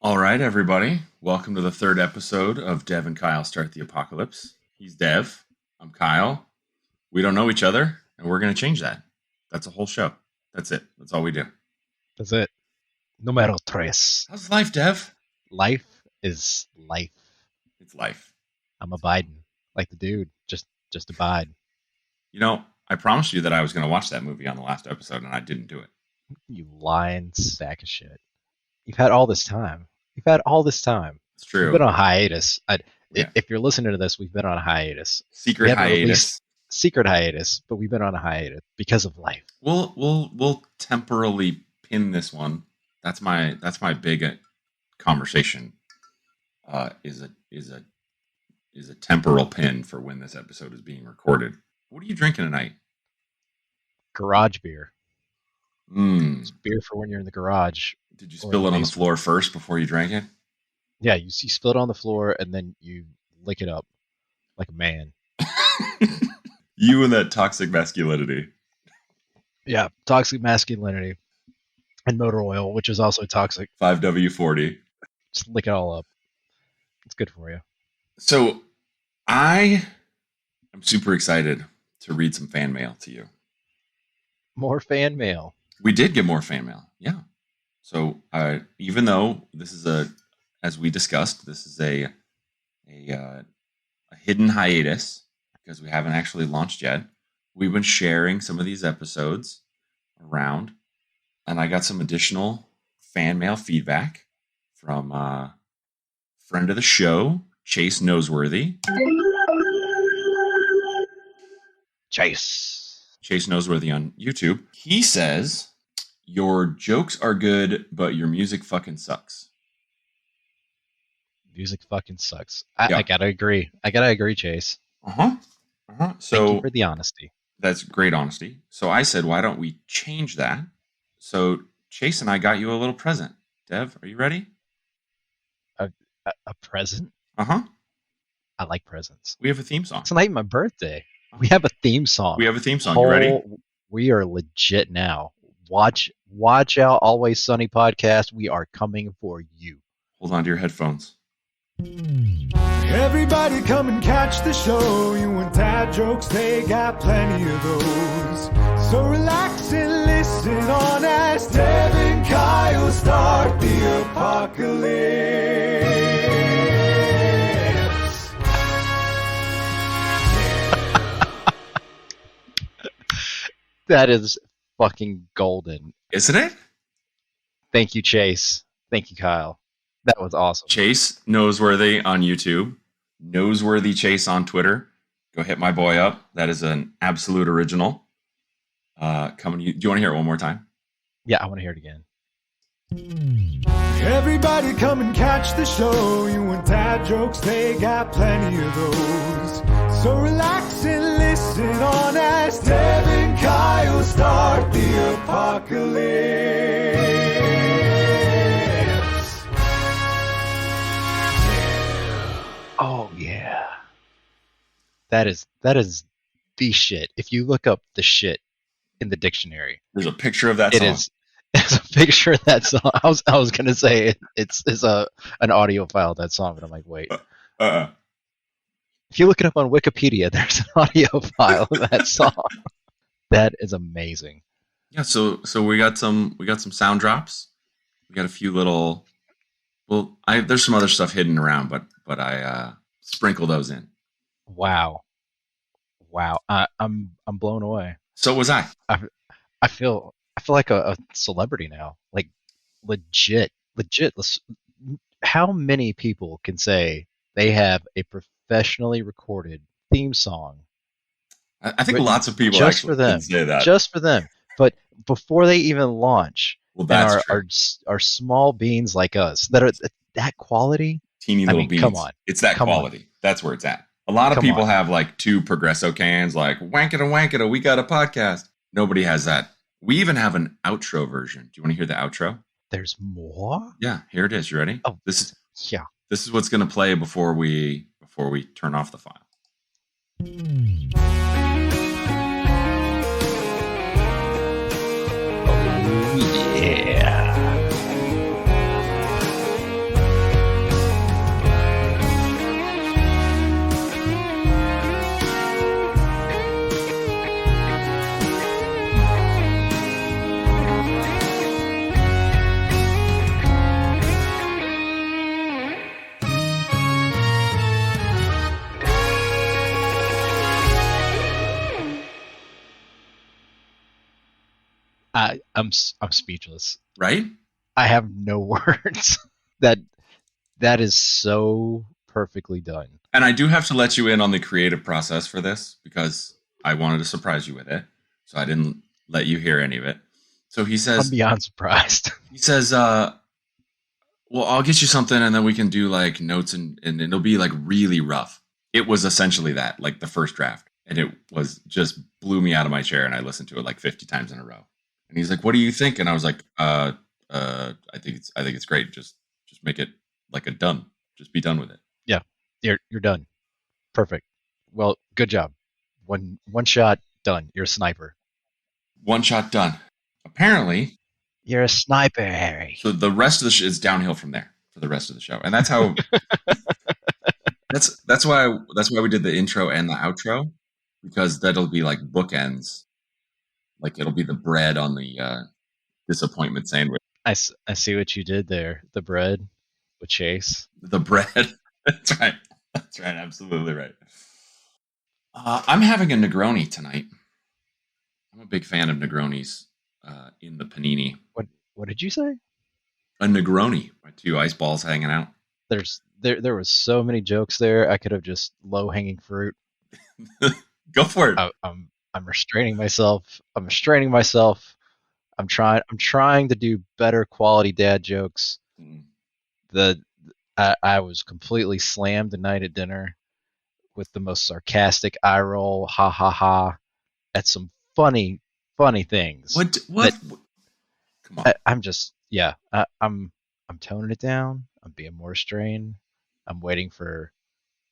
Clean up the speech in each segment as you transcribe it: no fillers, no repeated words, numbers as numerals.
All right, everybody. Welcome to the third episode of Dev and Kyle Start the Apocalypse. He's Dev. I'm Kyle. We don't know each other, and we're going to change that. That's a whole show. That's it. That's all we do. That's it. Numero tres. How's life, Dev? Life is life. It's life. I'm abiding. Like the dude. Just abide. You know, I promised you that I was going to watch that movie on the last episode, and I didn't do it. You lying sack of shit. You've had all this time. It's true. We've been on hiatus. Yeah. If you're listening to this, we've been on a hiatus. Secret hiatus. Secret hiatus, but we've been on a hiatus because of life. We'll temporarily pin this one. That's my big conversation. Is a temporal pin for when this episode is being recorded. What are you drinking tonight? Garage beer. It's beer for when you're in the garage. Did you spill it on the floor first before you drank it? Yeah, you spill it on the floor and then you lick it up like a man. You and that toxic masculinity. Yeah, toxic masculinity and motor oil, which is also toxic. 5W40. Just lick it all up. It's good for you. So I am super excited to read some fan mail to you. More fan mail. We did get more fan mail. Yeah. So even though this is as we discussed, this is a hidden hiatus because we haven't actually launched yet. We've been sharing some of these episodes around, and I got some additional fan mail feedback from friend of the show, Chase Noseworthy. Chase Noseworthy on YouTube. He says, your jokes are good, but your music fucking sucks. Music fucking sucks. I gotta agree. Chase. So thank you for the honesty. That's great honesty. So I said, why don't we change that? So Chase and I got you a little present. Dev, are you ready? A present? Uh-huh. I like presents. We have a theme song. Tonight, my birthday. We have a theme song. You ready? We are legit now. Watch out, Always Sunny podcast. We are coming for you. Hold on to your headphones. Everybody come and catch the show. You want dad jokes, they got plenty of those. So relax and listen on as Dev and Kyle start the apocalypse. That is fucking golden. Isn't it? Thank you, Chase. Thank you, Kyle. That was awesome. Chase Noseworthy on YouTube. Noseworthy Chase on Twitter. Go hit my boy up. That is an absolute original. Do you want to hear it one more time? Yeah, I want to hear it again. Everybody come and catch the show. You want dad jokes, they got plenty of those. So relax and listen on as Dev and Kyle start the apocalypse. Oh yeah. That is the shit. If you look up the shit in the dictionary, there's a picture of that song. It's a picture of that song. I was gonna say it's an audio file of that song, but I'm like, wait. If you look it up on Wikipedia, there's an audio file of that song. That is amazing. Yeah, so we got some sound drops. We got a few little. Well, there's some other stuff hidden around, but I sprinkle those in. Wow. I'm blown away. So was I. I feel like a celebrity now. Like legit. How many people can say they have a professionally recorded theme song? I think lots of people just actually for them, can say that. Just for them. But before they even launch, well, that's our small beans like us that are that quality. Teeny little beans. Come on. It's that quality. That's where it's at. A lot of people have like 2 Progresso cans, like wankita, we got a podcast. Nobody has that. We even have an outro version. Do you want to hear the outro? There's more? Yeah, here it is. You ready? Oh, this is what's going to play before we turn off the file. Yeah. I'm speechless. right? I have no words. that that is so perfectly done. And I do have to let you in on the creative process for this because I wanted to surprise you with it. So I didn't let you hear any of it. So he I'm says, beyond surprised. well, I'll get you something and then we can do like notes and it'll be like really rough. It was essentially that, like the first draft. And it was just blew me out of my chair and I listened to it like 50 times in a row. And he's like, what do you think? And I was like, I think it's great. Just make it like a done. Just be done with it. Yeah, you're done. Perfect. Well, good job. One shot done. You're a sniper. One shot done. Apparently, You're a sniper, Harry. so the rest of the is downhill from there for the rest of the show, and that's how. that's why we did the intro and the outro, because that'll be like bookends. Like it'll be the bread on the disappointment sandwich. I see what you did there. The bread with Chase. The bread. That's right. That's right. Absolutely right. I'm having a Negroni tonight. I'm a big fan of Negronis in the panini. What did you say? A Negroni, my 2 ice balls hanging out. There was so many jokes there. I could have just low hanging fruit. Go for it. I'm restraining myself. I'm trying to do better quality dad jokes. I was completely slammed the night at dinner with the most sarcastic eye roll, ha ha ha, at some funny things. What? Come on. I'm toning it down. I'm being more restrained. I'm waiting for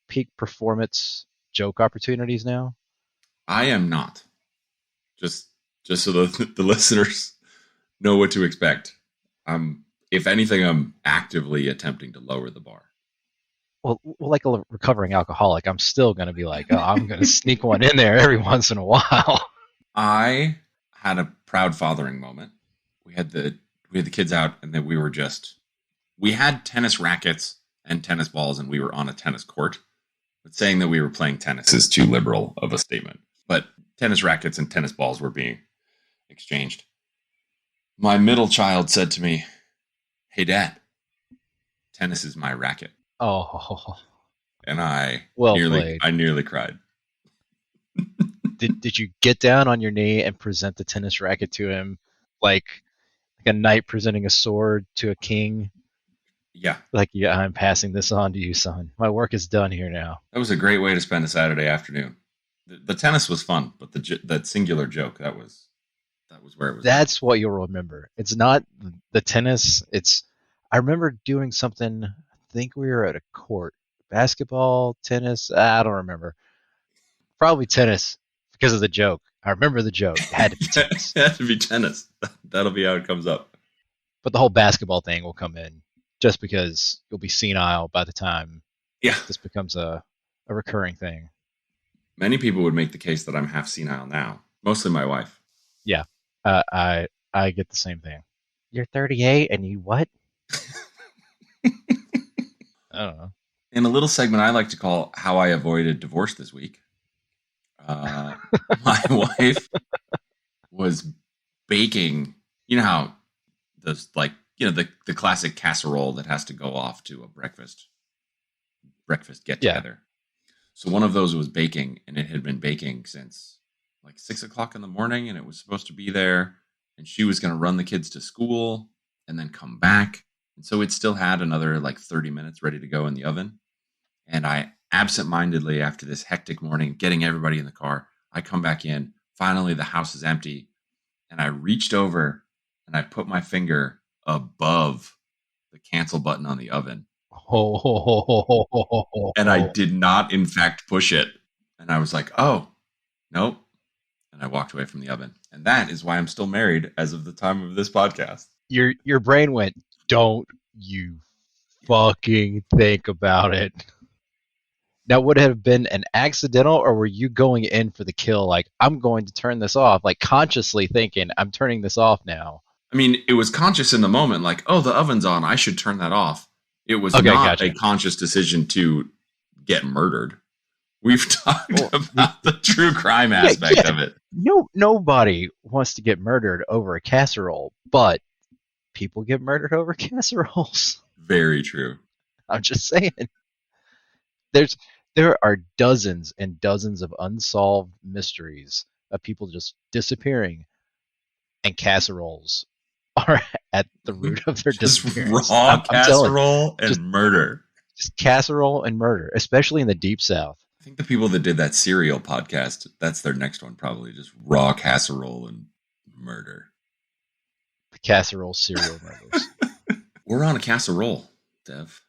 peak performance joke opportunities now. I am not. Just so the listeners know what to expect. If anything, I'm actively attempting to lower the bar. Well, like a recovering alcoholic, I'm still going to be like, oh, I'm going to sneak one in there every once in a while. I had a proud fathering moment. We had the kids out, and then we had tennis rackets and tennis balls, and we were on a tennis court. But saying that we were playing tennis is too liberal of a statement. But tennis rackets and tennis balls were being exchanged. My middle child said to me, "Hey, Dad, tennis is my racket." Oh, and I played. I nearly cried. Did you get down on your knee and present the tennis racket to him, like a knight presenting a sword to a king? Yeah. Like, yeah, I'm passing this on to you, son. My work is done here now. That was a great way to spend a Saturday afternoon. The tennis was fun, but that singular joke, that was where it was. That's what you'll remember. It's not the tennis. I remember doing something. I think we were at a court. Basketball, tennis. I don't remember. Probably tennis because of the joke. I remember the joke. It had to be tennis. It had to be tennis. That'll be how it comes up. But the whole basketball thing will come in just because you'll be senile by the time this becomes a recurring thing. Many people would make the case that I'm half senile now. Mostly my wife. Yeah. I get the same thing. You're 38 and you what? I don't know. In a little segment I like to call How I Avoided Divorce This Week, my wife was baking. You know how the classic casserole that has to go off to a breakfast get together. Yeah. So one of those was baking, and it had been baking since like 6 o'clock in the morning, and it was supposed to be there, and she was going to run the kids to school and then come back. And so it still had another like 30 minutes ready to go in the oven. And I absentmindedly, after this hectic morning, getting everybody in the car, I come back in. Finally, the house is empty. And I reached over and I put my finger above the cancel button on the oven. And I did not, in fact, push it. And I was like, oh, nope. And I walked away from the oven. And that is why I'm still married as of the time of this podcast. Your brain went, don't you fucking think about it. Now, would it have been an accidental, or were you going in for the kill? Like, I'm going to turn this off, like consciously thinking, I'm turning this off now. I mean, it was conscious in the moment, like, oh, the oven's on, I should turn that off. It was not a conscious decision to get murdered. We've talked Well, about the true crime aspect of it. nobody wants to get murdered over a casserole, but people get murdered over casseroles. Very true. I'm just saying. There are dozens and dozens of unsolved mysteries of people just disappearing, and casseroles are at the root of their Just disappearance. raw I'm telling you, casserole and just- murder. just casserole and murder, especially in the deep south. I think the people that did that cereal podcast, that's their next one probably, just raw casserole and murder. The casserole serial murders. We're on a casserole, Dev.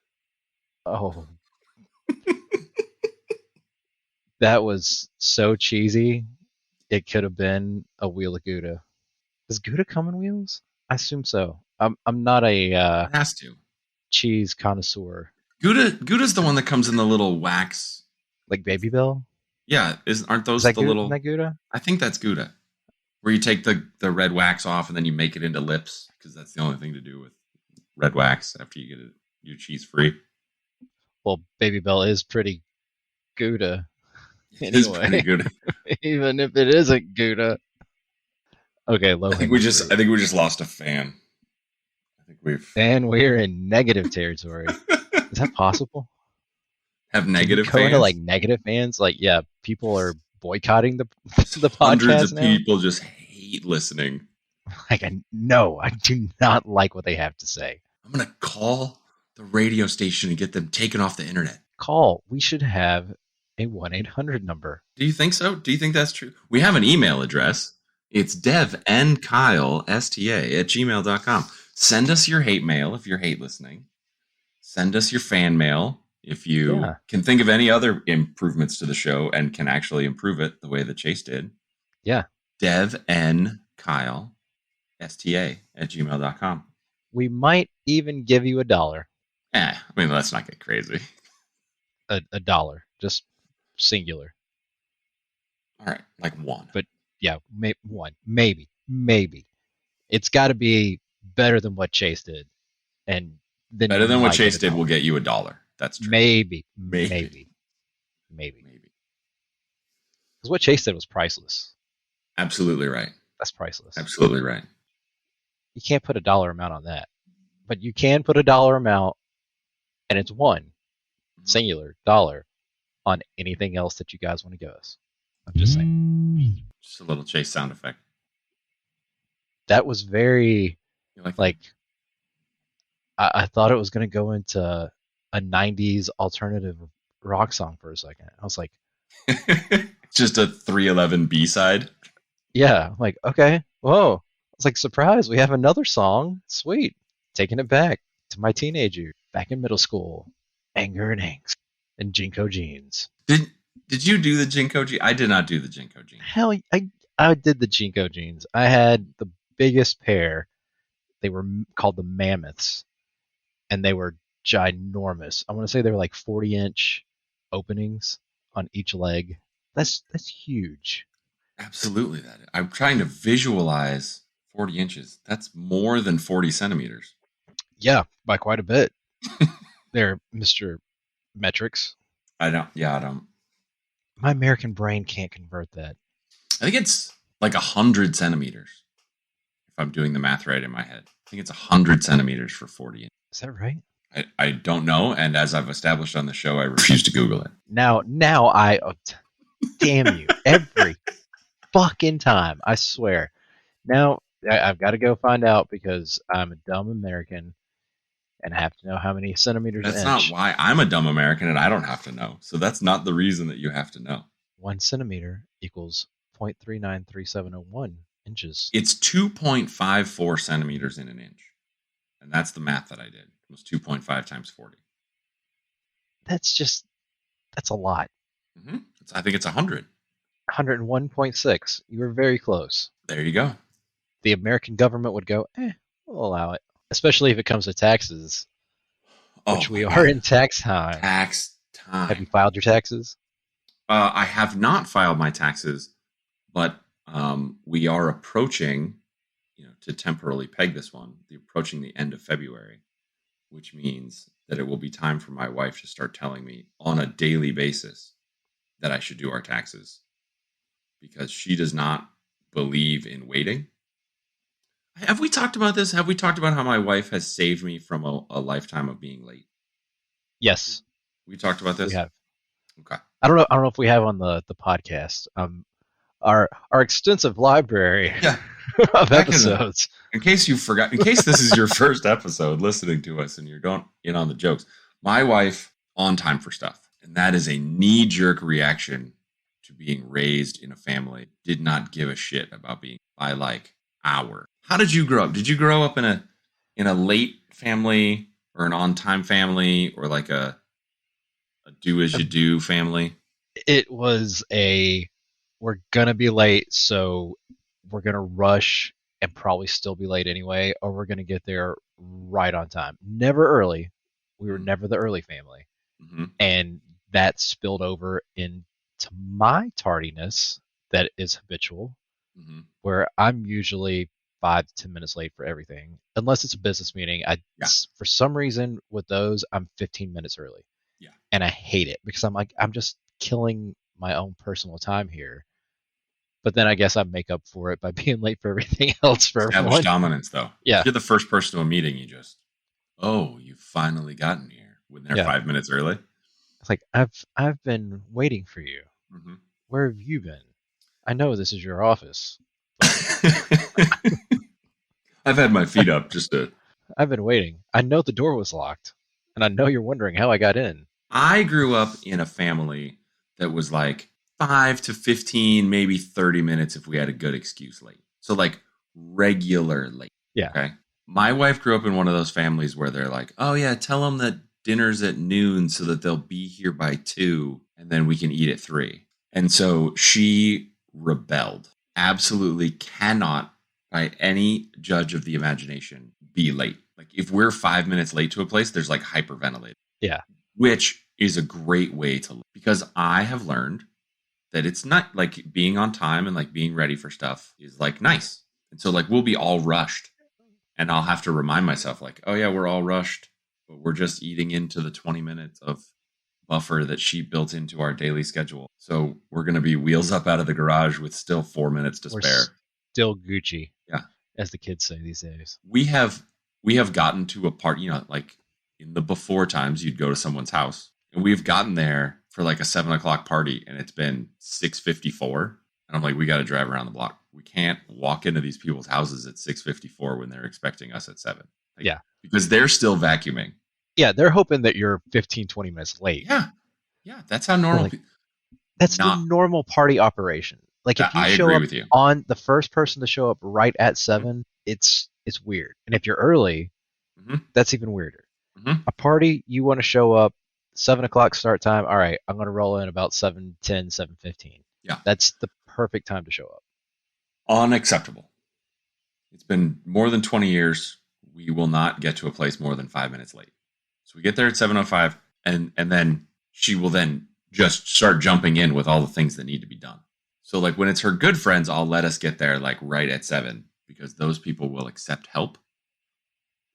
Oh, that was so cheesy. It could have been a wheel of Gouda. Does Gouda come in wheels? I assume so. I'm not a It has to. cheese connoisseur Gouda's the one that comes in the little wax. like Baby Bell. Yeah, aren't those Is that the Gouda? little? Isn't that Gouda? I think that's Gouda, where you take the red wax off and then you make it into lips because that's the only thing to do with red wax after you get it. You're cheese free. Well, Baby Bell is pretty Gouda. It's Anyway. pretty good. Even if it isn't Gouda. Okay, low. I think we just lost a fan. I think we've And we're in negative territory. Is that possible? have Can negative you go into fans. like negative fans? Like, yeah, people are boycotting the podcast Hundreds of now. people just hate listening. Like, no, I do not like what they have to say. I'm gonna call the radio station and get them taken off the internet. Call. We should have a 1-800 number. Do you think so? Do you think that's true? We have an email address. It's devandkylesta@gmail.com. Send us your hate mail if you're hate listening. Send us your fan mail if you can think of any other improvements to the show and can actually improve it the way that Chase did. Yeah. devandkylesta@gmail.com. We might even give you $1. I mean, let's not get crazy. A dollar. Just singular. All right, like one. But yeah, one. Maybe. It's got to be better than what Chase did. And then Better than you what might Chase get did will get you $1. That's true. Maybe. Maybe. Because what Chase did was priceless. Absolutely right. That's priceless. Absolutely right. You can't put a dollar amount on that. But you can put a dollar amount, and it's one singular dollar on anything else that you guys want to give us. I'm just saying. Just a little Chase sound effect. That was very, You like like, I thought it was going to go into a 90s alternative rock song for a second. I was like, just a 311 B-side? yeah, I'm like, okay, whoa. I was like, surprise, we have another song. Sweet. Taking it back to my teenage years, back in middle school. Anger and angst and Jinko jeans. Did you do the Jinko jeans? I did not do the Jinko jeans. Hell, I did the Jinko jeans. I had the biggest pair. They were called the Mammoths, and they were ginormous. I want to say they were like 40-inch openings on each leg. That's huge. Absolutely that. I'm trying to visualize 40 inches. That's more than 40 centimeters. Yeah, by quite a bit. There, Mr. Metrics. I don't. My American brain can't convert that. I think it's like 100 centimeters. If I'm doing the math right in my head. I think it's 100 centimeters for 40 inches. Is that right? I don't know, and as I've established on the show, I refuse to Google it. Now damn you. Every fucking time, I swear. Now, I've got to go find out because I'm a dumb American and I have to know how many centimeters That's an not inch. why I'm a dumb American and I don't have to know. So that's not the reason that you have to know. 1 centimeter equals 0.393701 inches. It's 2.54 centimeters in an inch. And that's the math that I did. It was 2.5 times 40. That's a lot. Mm-hmm. I think it's 100. 101.6. You were very close. There you go. The American government would go, we'll allow it. Especially if it comes to taxes, which we are in tax time. Tax time. Have you filed your taxes? I have not filed my taxes, but we are approaching, to temporarily peg this one, approaching the end of February, which means that it will be time for my wife to start telling me on a daily basis that I should do our taxes because she does not believe in waiting. Have we talked about this? Have we talked about how my wife has saved me from a lifetime of being late? Yes, We talked about we this? have. Okay. I don't know. I don't know if we have on the podcast. Our extensive library Yeah. of episodes. In case you forgot, in case this is your first episode listening to us and you don't in on the jokes, my wife on time for stuff. And that is a knee-jerk reaction to being raised in a family. Did not give a shit about being by like hour. How did you grow up? Did you grow up in a late family or an on-time family or like a do as you do family? It was we're gonna be late, so we're gonna rush and probably still be late anyway, or we're gonna get there right on time. Never early. We were never the early family. Mm-hmm. And that spilled over into my tardiness that is habitual, where I'm usually 5 to 10 minutes late for everything, unless it's a business meeting. For some reason with those, I'm 15 minutes early. Yeah. And I hate it because I'm like, I'm just killing my own personal time here. But then I guess I make up for it by being late for everything else for Establish everyone. dominance, though. Yeah. If you're the first person to a meeting, you just, you've finally gotten here when they're 5 minutes early. It's like, I've been waiting for you. Mm-hmm. Where have you been? I know this is your office. I've had my feet up just to... I've been waiting. I know the door was locked, and I know you're wondering how I got in. I grew up in a family that was like 5 to 15, maybe 30 minutes if we had a good excuse late. So like regular late. Yeah. Okay. My wife grew up in one of those families where they're like, oh yeah, tell them that dinner's at noon so that they'll be here by 2 and then we can eat at 3. And so she rebelled. Absolutely cannot, by any judge of the imagination, be late. Like if we're 5 minutes late to a place, there's like hyperventilate. Yeah. Which is a great way to live. Because I have learned that it's not like being on time and like being ready for stuff is like nice. And so like we'll be all rushed. And I'll have to remind myself like, oh yeah, we're all rushed, but we're just eating into the 20 minutes of buffer that she built into our daily schedule. So we're going to be wheels up out of the garage with still 4 minutes to spare. Still Gucci. Yeah. As the kids say these days. We have gotten to a part, like in the before times you'd go to someone's house and we've gotten there for like a 7:00 party and it's been 6:54. And I'm like, we got to drive around the block. We can't walk into these people's houses at 6:54 when they're expecting us at 7. Like, yeah. Because they're still vacuuming. Yeah. They're hoping that you're 15, 20 minutes late. Yeah. Yeah. That's how normal. That's the normal party operation. Like if you show up on the first person to show up right at 7, it's weird. And if you're early, that's even weirder. A party, you want to show up 7:00 start time. All right, I'm going to roll in about 7:10, 7:15. Yeah. That's the perfect time to show up. Unacceptable. It's been more than 20 years. We will not get to a place more than 5 minutes late. So we get there at 7:05 and then she will then just start jumping in with all the things that need to be done. So like when it's her good friends, I'll let us get there like right at 7 because those people will accept help.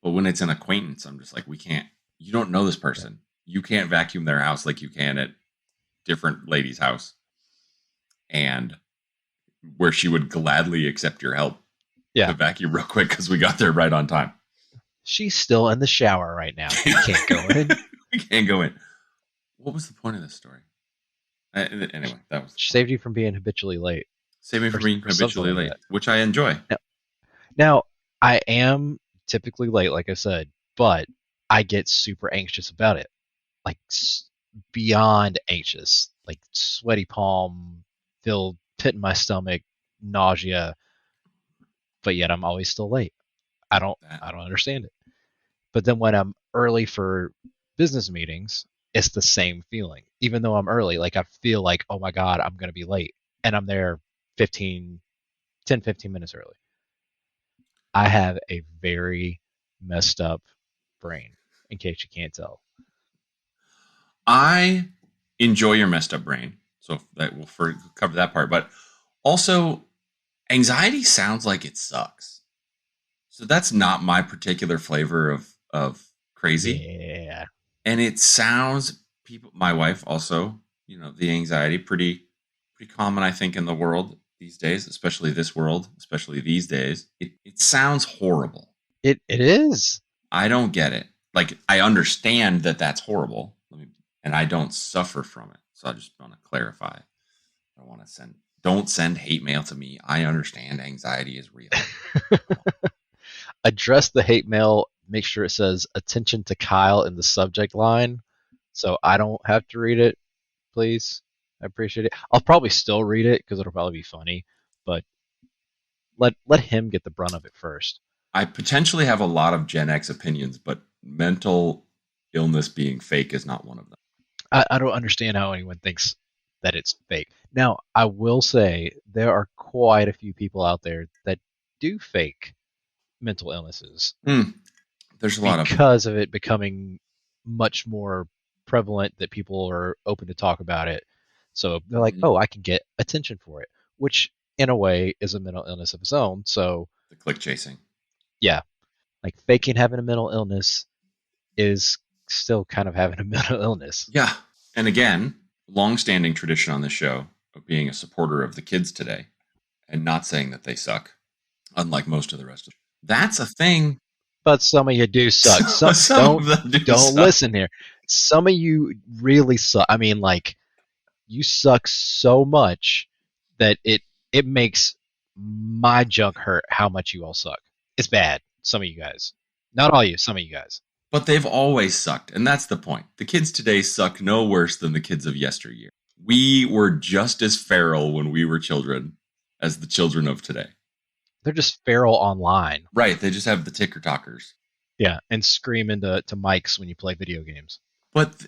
But when it's an acquaintance, I'm just like, we can't, you don't know this person. You can't vacuum their house like you can at different lady's house. And where she would gladly accept your help to vacuum real quick because we got there right on time. She's still in the shower right now. We can't go in. We can't go in. What was the point of this story? Anyway, that was... Saved you from being habitually late. Saved me from being habitually late, which I enjoy. Now, I am typically late, like I said, but I get super anxious about it. Like, beyond anxious. Like, sweaty palm, feel pit in my stomach, nausea. But yet I'm always still late. I don't understand it. But then when I'm early for business meetings, it's the same feeling. Even though I'm early, like I feel like, oh my God, I'm going to be late. And I'm there 10, 15 minutes early. I have a very messed up brain, in case you can't tell. I enjoy your messed up brain. So that we'll cover that part. But also, anxiety sounds like it sucks. So that's not my particular flavor of crazy. Yeah. And it sounds, my wife also, the anxiety pretty common, I think, in the world these days, especially this world, especially these days. It sounds horrible. It is. I don't get it. Like, I understand that that's horrible, and I don't suffer from it. So I just want to clarify. I want to don't send hate mail to me. I understand anxiety is real. Address the hate mail. Make sure it says attention to Kyle in the subject line, so I don't have to read it, please. I appreciate it. I'll probably still read it because it'll probably be funny, but let him get the brunt of it first. I potentially have a lot of Gen X opinions, but mental illness being fake is not one of them. I don't understand how anyone thinks that it's fake. Now, I will say there are quite a few people out there that do fake mental illnesses. There's a lot because of it becoming much more prevalent that people are open to talk about it. So they're like, oh, I can get attention for it, which in a way is a mental illness of its own. So the click chasing. Yeah. Like faking having a mental illness is still kind of having a mental illness. Yeah. And again, long-standing tradition on this show of being a supporter of the kids today and not saying that they suck, unlike most of the rest of them. That's a thing. But some of you do suck. Some don't listen here. Some of you really suck. I mean, like, you suck so much that it makes my junk hurt how much you all suck. It's bad. Some of you guys. Not all you, some of you guys. But they've always sucked, and that's the point. The kids today suck no worse than the kids of yesteryear. We were just as feral when we were children as the children of today. They're just feral online. Right, they just have the ticker talkers. Yeah, and scream into mics when you play video games. But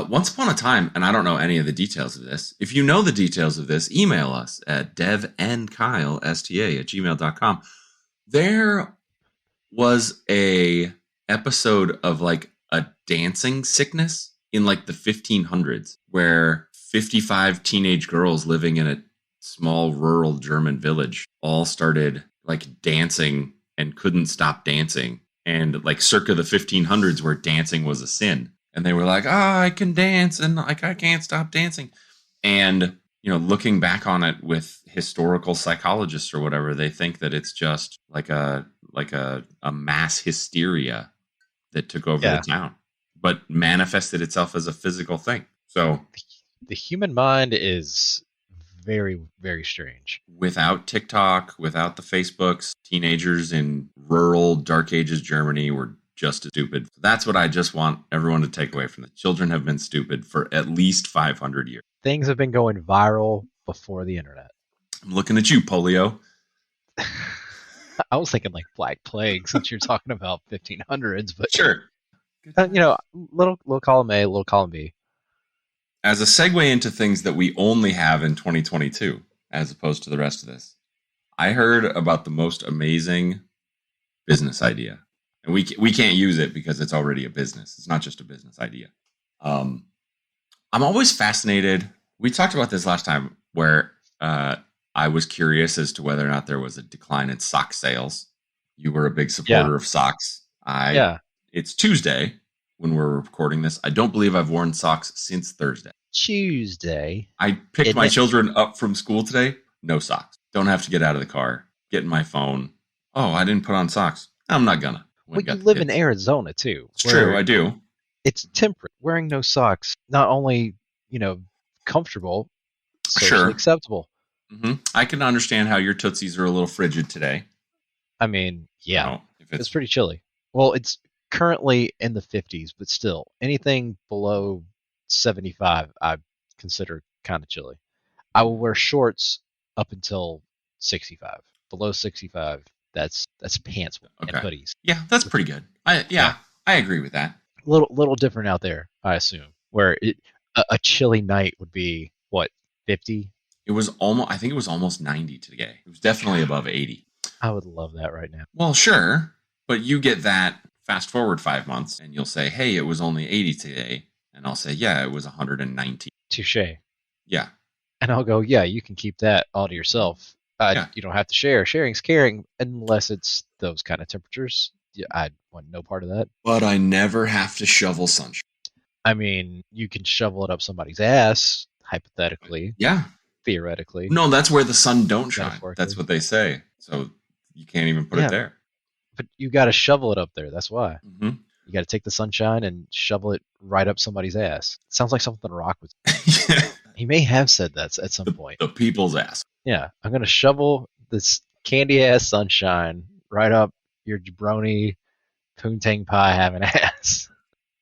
once upon a time, and I don't know any of the details of this, if you know the details of this, email us at devandkylesta@gmail.com. There was a episode of like a dancing sickness in like the 1500s where 55 teenage girls living in a small rural German village all started like dancing and couldn't stop dancing. And like circa the 1500s where dancing was a sin. And they were like, I can dance and like I can't stop dancing. And, looking back on it with historical psychologists or whatever, they think that it's just like a mass hysteria that took over the town, but manifested itself as a physical thing. So the human mind is very, very strange. Without TikTok, without the Facebooks, teenagers in rural Dark Ages Germany were just as stupid. That's what I just want everyone to take away from it. Children have been stupid for at least 500 years. Things have been going viral before the internet. I'm looking at you, polio. I was thinking like Black Plague since you're talking about 1500s, but sure. Little column A, little column B. As a segue into things that we only have in 2022, as opposed to the rest of this, I heard about the most amazing business idea. And we can't use it because it's already a business. It's not just a business idea. I'm always fascinated. We talked about this last time where I was curious as to whether or not there was a decline in sock sales. You were a big supporter of socks. It's Tuesday when we're recording this. I don't believe I've worn socks since Thursday. Tuesday? I picked my children up from school today. No socks. Don't have to get out of the car. Get in my phone. Oh, I didn't put on socks. I'm not gonna. Well, you live in Arizona, too. It's true, I do. It's temperate. Wearing no socks, not only, comfortable, socially acceptable. Mm-hmm. I can understand how your Tootsies are a little frigid today. I mean, yeah, it's pretty chilly. Well, it's currently in the 50s, but still, anything below 75, I consider kind of chilly. I will wear shorts up until 65. Below 65, that's pants and hoodies. Yeah, that's pretty good. I agree with that. Little different out there, I assume. Where a chilly night would be what, 50? It was I think it was almost 90 today. It was definitely above 80. I would love that right now. Well, sure, but you get that fast forward 5 months, and you'll say, "Hey, it was only 80 today," and I'll say, "Yeah, it was 119." Touché. Yeah. And I'll go, "Yeah, you can keep that all to yourself. You don't have to share. Sharing's caring, unless it's those kind of temperatures. Yeah, I want no part of that." But I never have to shovel sunshine. I mean, you can shovel it up somebody's ass, hypothetically, Yeah. theoretically, No, that's where the sun don't shine. That's metaphorically. what they say. So you can't even put it Yeah, there. but you got to shovel it up there. That's why. Hmm. You got to take the sunshine and shovel it right up somebody's ass. Sounds like something Rock would. He may have said that at some point. The people's ass. Yeah, I'm gonna shovel this candy ass sunshine right up your jabroni poontang pie having ass.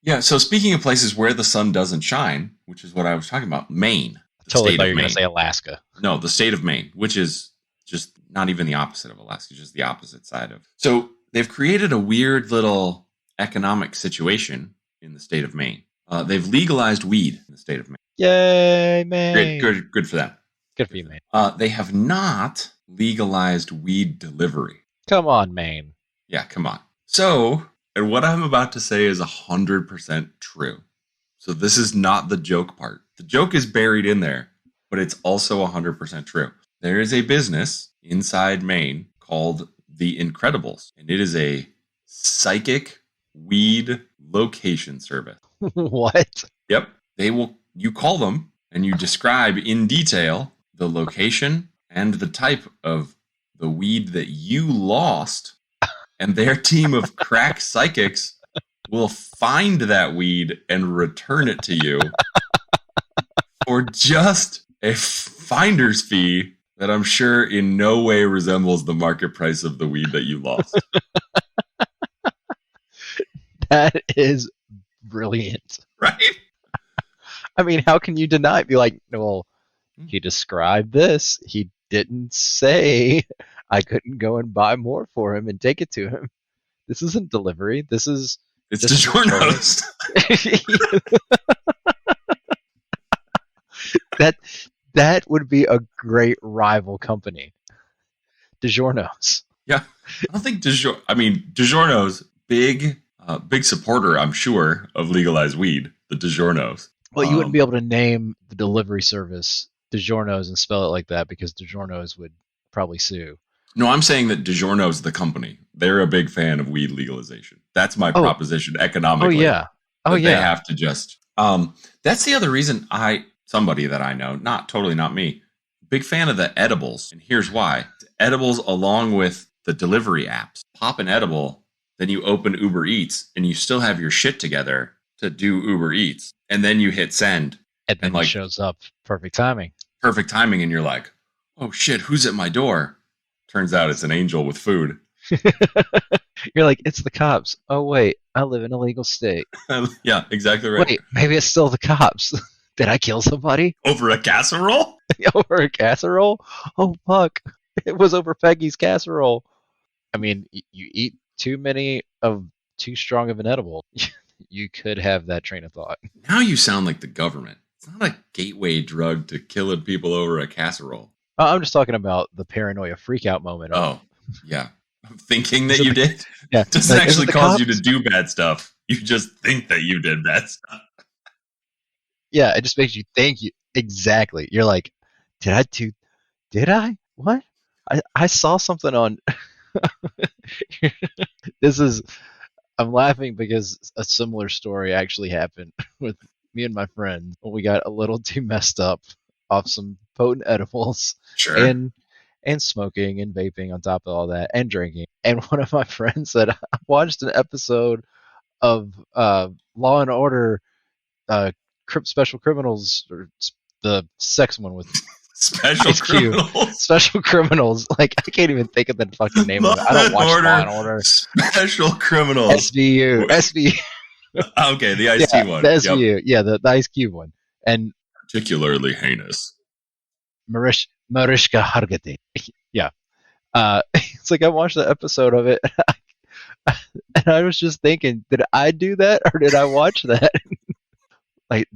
Yeah. So speaking of places where the sun doesn't shine, which is what I was talking about, Maine, the Totally state thought of you were gonna Maine. say Alaska. No, the state of Maine, which is just not even the opposite of Alaska, just the opposite side of. So they've created a weird little economic situation in the state of Maine. They've legalized weed in the state of Maine. Yay, man! Good for them. Good for you, Maine. They have not legalized weed delivery. Come on, Maine. Yeah, come on. So, and what I'm about to say is 100% true. So this is not the joke part. The joke is buried in there, but it's also 100% true. There is a business inside Maine called The Incredibles, and it is a psychic weed location service. What? Yep. You call them and you describe in detail the location and the type of the weed that you lost, and their team of crack psychics will find that weed and return it to you for just a finder's fee that I'm sure in no way resembles the market price of the weed that you lost. That is brilliant. Right? I mean, how can you deny it? Be like, well, he described this. He didn't say I couldn't go and buy more for him and take it to him. This isn't delivery. It's DiGiorno's. That would be a great rival company. DiGiorno's. Yeah. I don't think DiGiorno's big supporter, I'm sure, of legalized weed, the DiGiorno's. Well, you wouldn't be able to name the delivery service DiGiorno's and spell it like that because DiGiorno's would probably sue. No, I'm saying that DiGiorno's the company. They're a big fan of weed legalization. That's my proposition economically. Oh, yeah. They have to just... that's the other reason somebody that I know, not me, big fan of the edibles. And here's why. Edibles along with the delivery apps. Pop an edible, then you open Uber Eats, and you still have your shit together to do Uber Eats. And then you hit send. And then it shows up. Perfect timing. Perfect timing, and you're like, oh shit, who's at my door? Turns out it's an angel with food. You're like, it's the cops. Oh, wait, I live in a legal state. Yeah, exactly right. Wait, maybe it's still the cops. Did I kill somebody? Over a casserole? Over a casserole? Oh, fuck. It was over Peggy's casserole. I mean, you eat too strong of an edible. You could have that train of thought. Now you sound like the government. It's not a gateway drug to killing people over a casserole. I'm just talking about the paranoia freakout moment. Oh, yeah. Thinking that you did? Yeah. It doesn't actually cause you to do bad stuff. You just think that you did bad stuff. Yeah, it just makes you think exactly. You're like, did I? What? I saw something on... I'm laughing because a similar story actually happened with me and my friends when we got a little too messed up off some potent edibles. Sure. And smoking and vaping on top of all that and drinking. And one of my friends said, I watched an episode of Law and Order Special Criminals, or the sex one with Special Criminals. Special Criminals. Like, I can't even think of the fucking name of it. I don't watch Law and Order. Special Criminals. SVU. Okay, the Ice-T one. The SVU. Yep. Yeah, the Ice Cube one. And particularly heinous. Mariska Hargitay. Yeah. It's like I watched the episode of it and I was just thinking, did I do that or did I watch that? Like,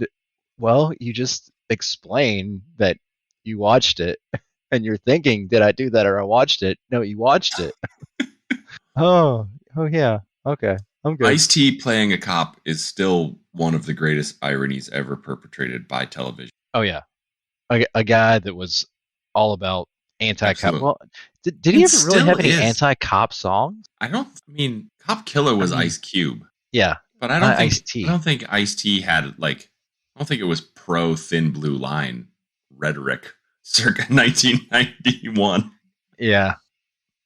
well, you just explain that you watched it and you're thinking, did I do that or I watched it? No, you watched it. Oh yeah. Okay. I'm good. Ice-T playing a cop is still one of the greatest ironies ever perpetrated by television. Oh yeah. A guy that was all about anti-cop. Well, did he ever really have any anti-cop songs? Cop Killer was Ice Cube. Yeah. But I Not don't think Ice-T. I don't think Ice-T had like I don't think it was pro thin blue line rhetoric circa 1991. Yeah,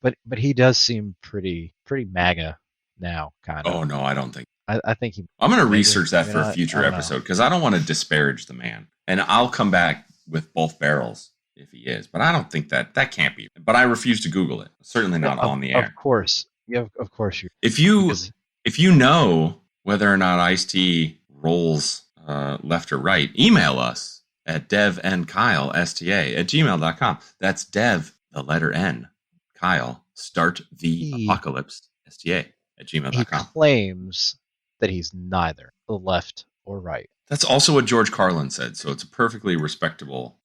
but he does seem pretty MAGA now, kind of. Oh no, I don't think. I think he. I'm going to maybe, research that maybe for a not, future I don't know. episode because I don't want to disparage the man, and I'll come back with both barrels if he is. But I don't think that can't be. But I refuse to Google it. Certainly not on the air. Of course, yeah, of course you. If you because- if you know whether or not Ice-T rolls left or right, email us at devandkylesta@gmail.com. That's Dev, the letter N, Kyle, start the apocalypse, STA at he gmail.com. claims that he's neither the left or right. That's also what George Carlin said, so it's a perfectly respectable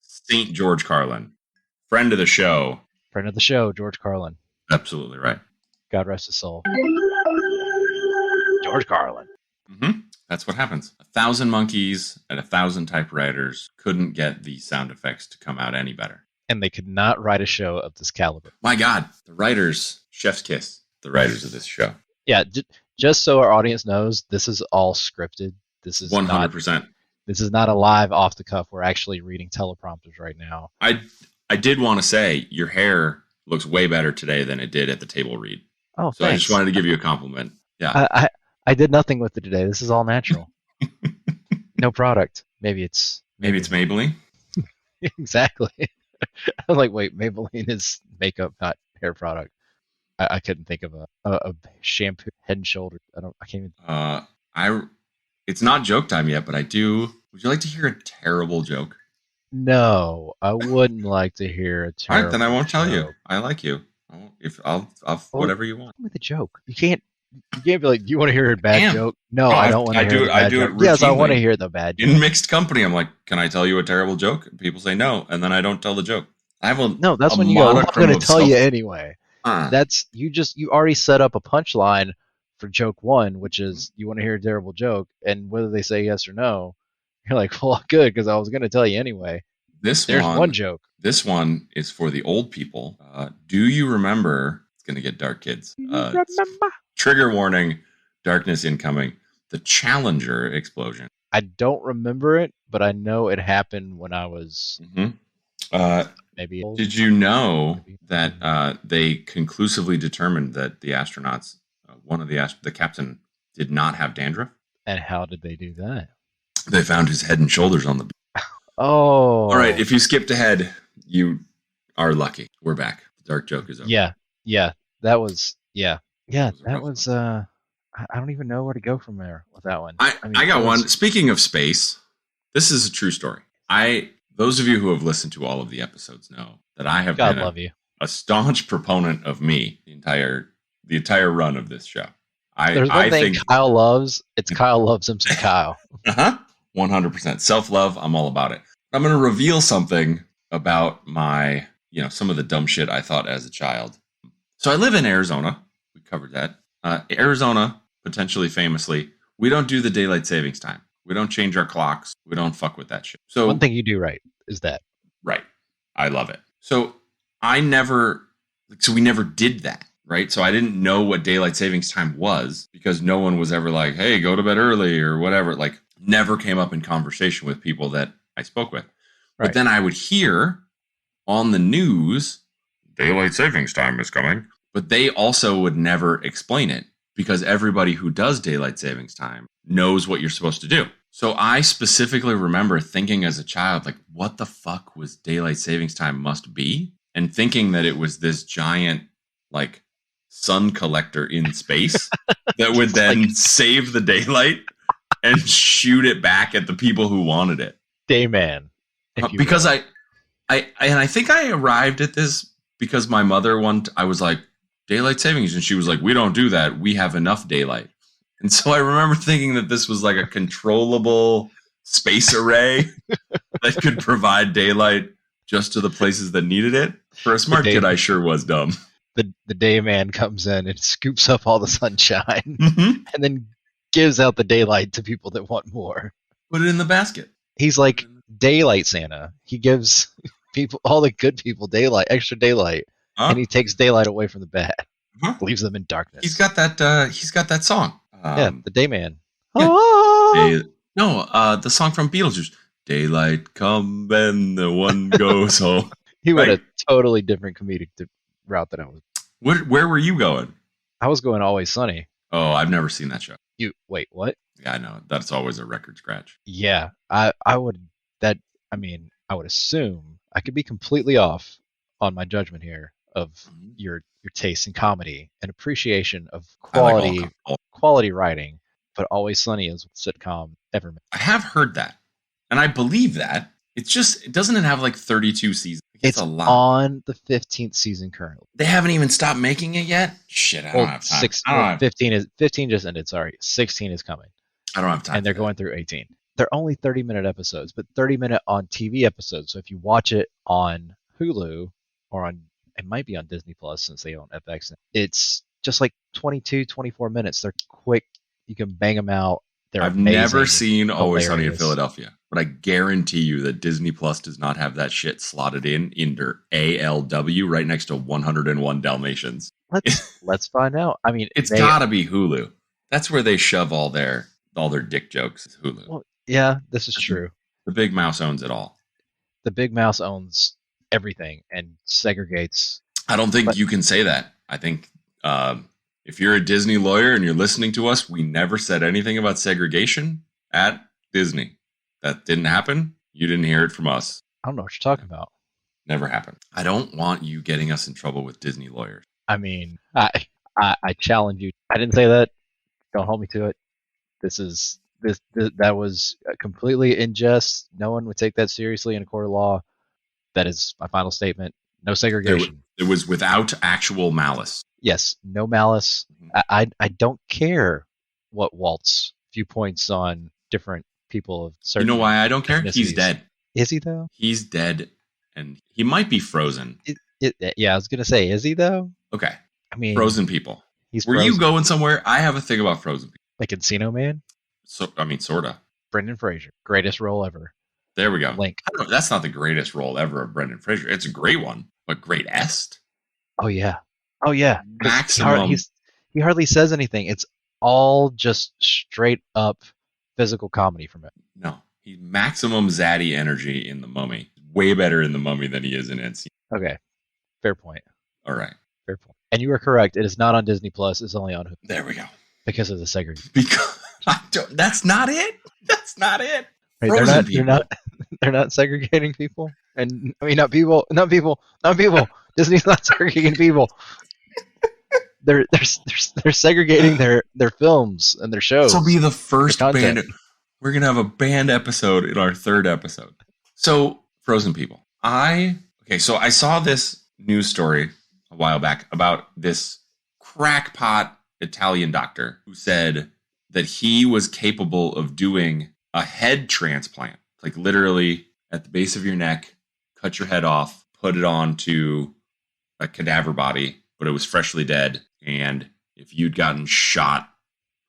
Saint George Carlin, friend of the show. Friend of the show, George Carlin. Absolutely right. God rest his soul. George Carlin. Mm-hmm. That's what happens. 1,000 monkeys and 1,000 typewriters couldn't get the sound effects to come out any better. And they could not write a show of this caliber. My God, the writers, chef's kiss, the writers of this show. Yeah, just so our audience knows, this is all scripted. This is 100%. This is not a live off the cuff. We're actually reading teleprompters right now. I did want to say your hair looks way better today than it did at the table read. Oh, so thanks. I just wanted to give you a compliment. Yeah, I did nothing with it today. This is all natural. No product. Maybe it's Maybelline. Exactly. I'm like, wait, Maybelline is makeup, not hair product. I couldn't think of a shampoo, Head and Shoulders. I can't even. It's not joke time yet, but I do. Would you like to hear a terrible joke? No, I wouldn't like to hear a terrible. All right, then I won't tell you. joke. I like you. I'll whatever you want. With a joke, you can't be like, do you want to hear a bad joke? No, No, I don't want to hear the bad joke. Yes, I want to hear the bad joke. In mixed company, I'm like, can I tell you a terrible joke? And people say no, and then I don't tell the joke. I have a No, that's a when you go, I'm monochrome going of to tell you self- anyway. That's you already set up a punchline for joke one, which is you want to hear a terrible joke, and whether they say yes or no, you're like, well, good, because I was going to tell you anyway. There's one joke. This one is for the old people. Do you remember? It's going to get dark, kids. Remember? Trigger warning: darkness incoming. The Challenger explosion. I don't remember it, but I know it happened when I was maybe. Did you know that they conclusively determined that the astronauts, the captain, did not have dandruff? And how did they do that? They found his head and shoulders on the beach. Oh. All right, if you skipped ahead, you are lucky. We're back. The dark joke is over. Yeah. That was that was I don't even know where to go from there with that one. I got one. Speaking of space, this is a true story. Those of you who have listened to all of the episodes know that I have been a staunch proponent of me the entire run of this show. There's one thing Kyle loves. It's Kyle loves him some Kyle. 100%. Self-love, I'm all about it. I'm going to reveal something about my, some of the dumb shit I thought as a child. So I live in Arizona. We covered that. Arizona, potentially famously, we don't do the daylight savings time. We don't change our clocks. We don't fuck with that shit. So one thing you do right is that. Right. I love it. So we never did that. Right. So I didn't know what daylight savings time was because no one was ever like, hey, go to bed early or whatever. Like never came up in conversation with people that I spoke with. Right. But then I would hear on the news, daylight savings time is coming. But they also would never explain it because everybody who does daylight savings time knows what you're supposed to do. So I specifically remember thinking as a child, like, what the fuck was daylight savings time must be? And thinking that it was this giant, like, sun collector in space that would then save the daylight and shoot it back at the people who wanted it. Dayman. Because I think I arrived at this because my mother I was like, daylight savings, and she was like, we don't do that. We have enough daylight. And so I remember thinking that this was like a controllable space array that could provide daylight just to the places that needed it. For a smart kid, I sure was dumb. The day man comes in and scoops up all the sunshine and then gives out the daylight to people that want more. Put it in the basket. He's like daylight Santa. He gives all the good people extra daylight, and he takes daylight away from the bad. Leaves them in darkness. He's got that song. Yeah, the Dayman. Yeah. Ah! No, the song from Beetlejuice. Daylight come and the one goes home. He went Right? a totally different comedic route than I was. Where were you going? I was going Always Sunny. Oh, I've never seen that show. You wait, what? Yeah, I know. That's always a record scratch. Yeah, I would that. I mean, I would assume I could be completely off on my judgment here of your taste in comedy and appreciation of quality writing, but Always Sunny is sitcom ever made. I have heard that, and I believe that. It's just, it doesn't have like 32 seasons. It's a lot. On the 15th season currently. They haven't even stopped making it yet? Shit, I don't have time. 15 just ended, sorry. 16 is coming. I don't have time. And they're going through 18. They're only 30-minute episodes, but 30-minute on TV episodes. So if you watch it on Hulu or it might be on Disney Plus since they own FX, it's just like 22, 24 minutes. They're quick. You can bang them out. I've never seen Always Sunny in Philadelphia, but I guarantee you that Disney Plus does not have that shit slotted in under ALW right next to 101 Dalmatians. Let's find out. I mean, it's gotta be Hulu. That's where they shove all their dick jokes. Is Hulu. Well, yeah, this is true. The big mouse owns it all. The big mouse owns everything and segregates. I don't think you can say that. I think if you're a Disney lawyer and you're listening to us, we never said anything about segregation at Disney. That didn't happen. You didn't hear it from us. I don't know what you're talking about. Never happened. I don't want you getting us in trouble with Disney lawyers. I mean, I challenge you. I didn't say that. Don't hold me to it. That was completely in jest. No one would take that seriously in a court of law. That is my final statement. No segregation. It was without actual malice. Yes, no malice. I don't care what Walt's viewpoints on different people of certain. You know why I don't care? He's dead. Is he though? He's dead, and he might be frozen. Yeah, I was gonna say, is he though? Okay. I mean, frozen people. Were frozen. You going somewhere? I have a thing about frozen people. Like Encino Man? So I mean, sorta. Brendan Fraser, greatest role ever. There we go. Link. I don't know, that's not the greatest role ever of Brendan Fraser. It's a great one, but greatest. Oh yeah. Maximum. He hardly says anything. It's all just straight up physical comedy from it. No, he's maximum zaddy energy in The Mummy. Way better in The Mummy than he is in NC. Okay, fair point. All right, fair point. And you are correct. It is not on Disney Plus. It's only on Hulu. There we go. Because of the segregation. Because that's not it. That's not it. Wait, they're not segregating people. And I mean, not people. Disney's not segregating people. They're segregating their fills and their shows. This will be the first band. We're gonna have a band episode in our third episode. So frozen people. So I saw this news story a while back about this crackpot Italian doctor who said that he was capable of doing a head transplant, like literally at the base of your neck, cut your head off, put it onto a cadaver body, but it was freshly dead. And if you'd gotten shot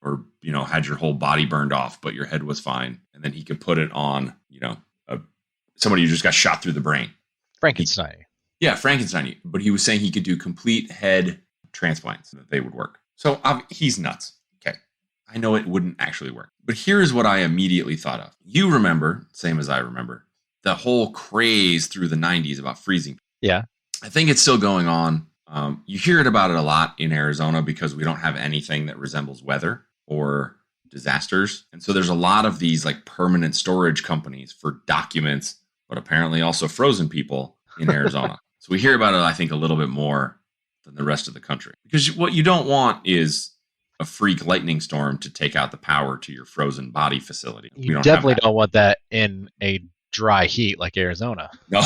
or, had your whole body burned off, but your head was fine, and then he could put it on, somebody who just got shot through the brain. Frankenstein. Frankenstein. But he was saying he could do complete head transplants, that they would work. So he's nuts. Okay. I know it wouldn't actually work. But here's what I immediately thought of. You remember, same as I remember, the whole craze through the 90s about freezing. Yeah. I think it's still going on. You hear about it a lot in Arizona because we don't have anything that resembles weather or disasters. And so there's a lot of these like permanent storage companies for documents, but apparently also frozen people in Arizona. So we hear about it, I think, a little bit more than the rest of the country. Because what you don't want is a freak lightning storm to take out the power to your frozen body facility. You definitely don't want that in a dry heat like Arizona. No.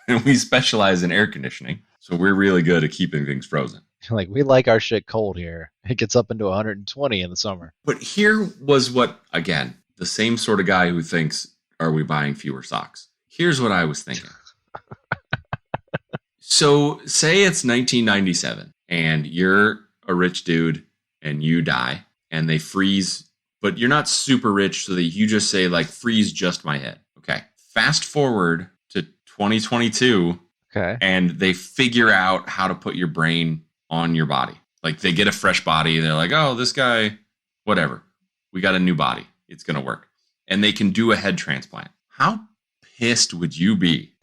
And we specialize in air conditioning. So we're really good at keeping things frozen. Like, we like our shit cold here. It gets up into 120 in the summer. But here was what, again, the same sort of guy who thinks, are we buying fewer socks? Here's what I was thinking. So say it's 1997 and you're a rich dude and you die and they freeze, but you're not super rich, so that you just say, like, freeze just my head. Okay. Fast forward to 2022. Okay. And they figure out how to put your brain on your body. Like, they get a fresh body. They're like, oh, this guy whatever. We got a new body. It's going to work. And they can do a head transplant. How pissed would you be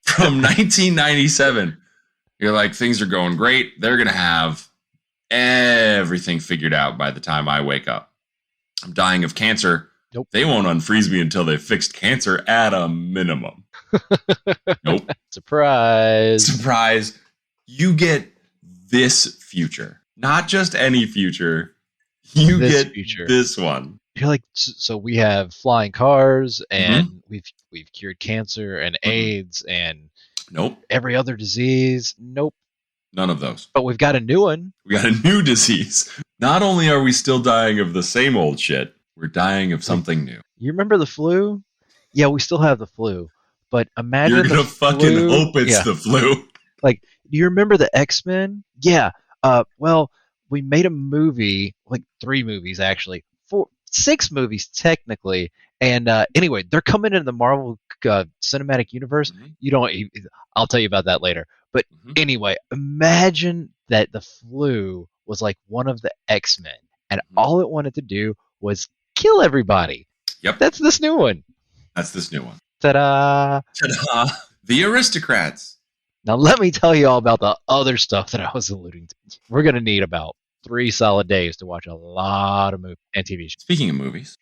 from 1997? You're like, things are going great. They're going to have everything figured out by the time I wake up. I'm dying of cancer. Nope. They won't unfreeze me until they've fixed cancer at a minimum. Nope. Surprise. Surprise. You get this future. Not just any future. You This get future. this one. You're like, so we have flying cars, and we've cured cancer and AIDS and Nope. every other disease. Nope. None of those. But we've got a new one. We got a new disease. Not only are we still dying of the same old shit, we're dying of something new. You remember the flu? Yeah, we still have the flu. But imagine You're gonna the fucking flu. hope it's Yeah. the flu. Like, do you remember the X-Men? Yeah. Well, we made a movie, like 3 movies actually, 6 movies technically. And anyway, they're coming into the Marvel Cinematic Universe. I'll tell you about that later. But anyway, imagine that the flu was like one of the X-Men, and all it wanted to do was kill everybody. Yep. That's this new one. That's this new one. Ta-da! Ta-da! The aristocrats. Now let me tell you all about the other stuff that I was alluding to. We're going to need about 3 solid days to watch a lot of movies and TV shows. Speaking of movies,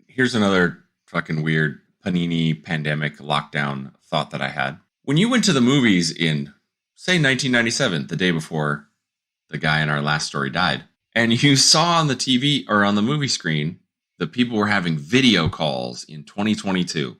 here's another fucking weird Panini pandemic lockdown thought that I had. When you went to the movies in, say, 1997, the day before the guy in our last story died, and you saw on the TV or on the movie screen that people were having video calls in 2022.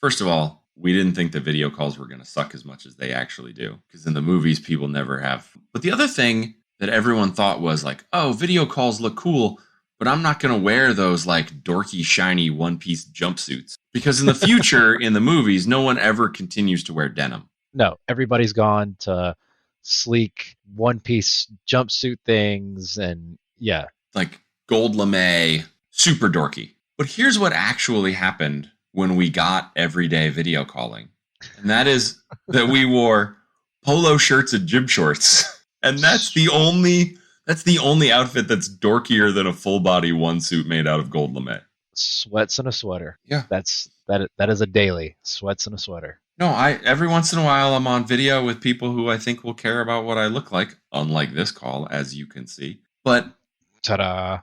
First of all, we didn't think that video calls were going to suck as much as they actually do, because in the movies, people never have. But the other thing that everyone thought was like, oh, video calls look cool, but I'm not going to wear those like dorky, shiny one-piece jumpsuits. Because in the future, in the movies, no one ever continues to wear denim. No, everybody's gone to sleek one-piece jumpsuit things, and yeah. Like gold lame, super dorky. But here's what actually happened when we got everyday video calling. And that is that we wore polo shirts and gym shorts. And that's the only outfit that's dorkier than a full body one suit made out of gold lame. Sweats and a sweater. Yeah. That is a daily. Sweats and a sweater. No, every once in a while I'm on video with people who I think will care about what I look like, unlike this call, as you can see. But ta-da.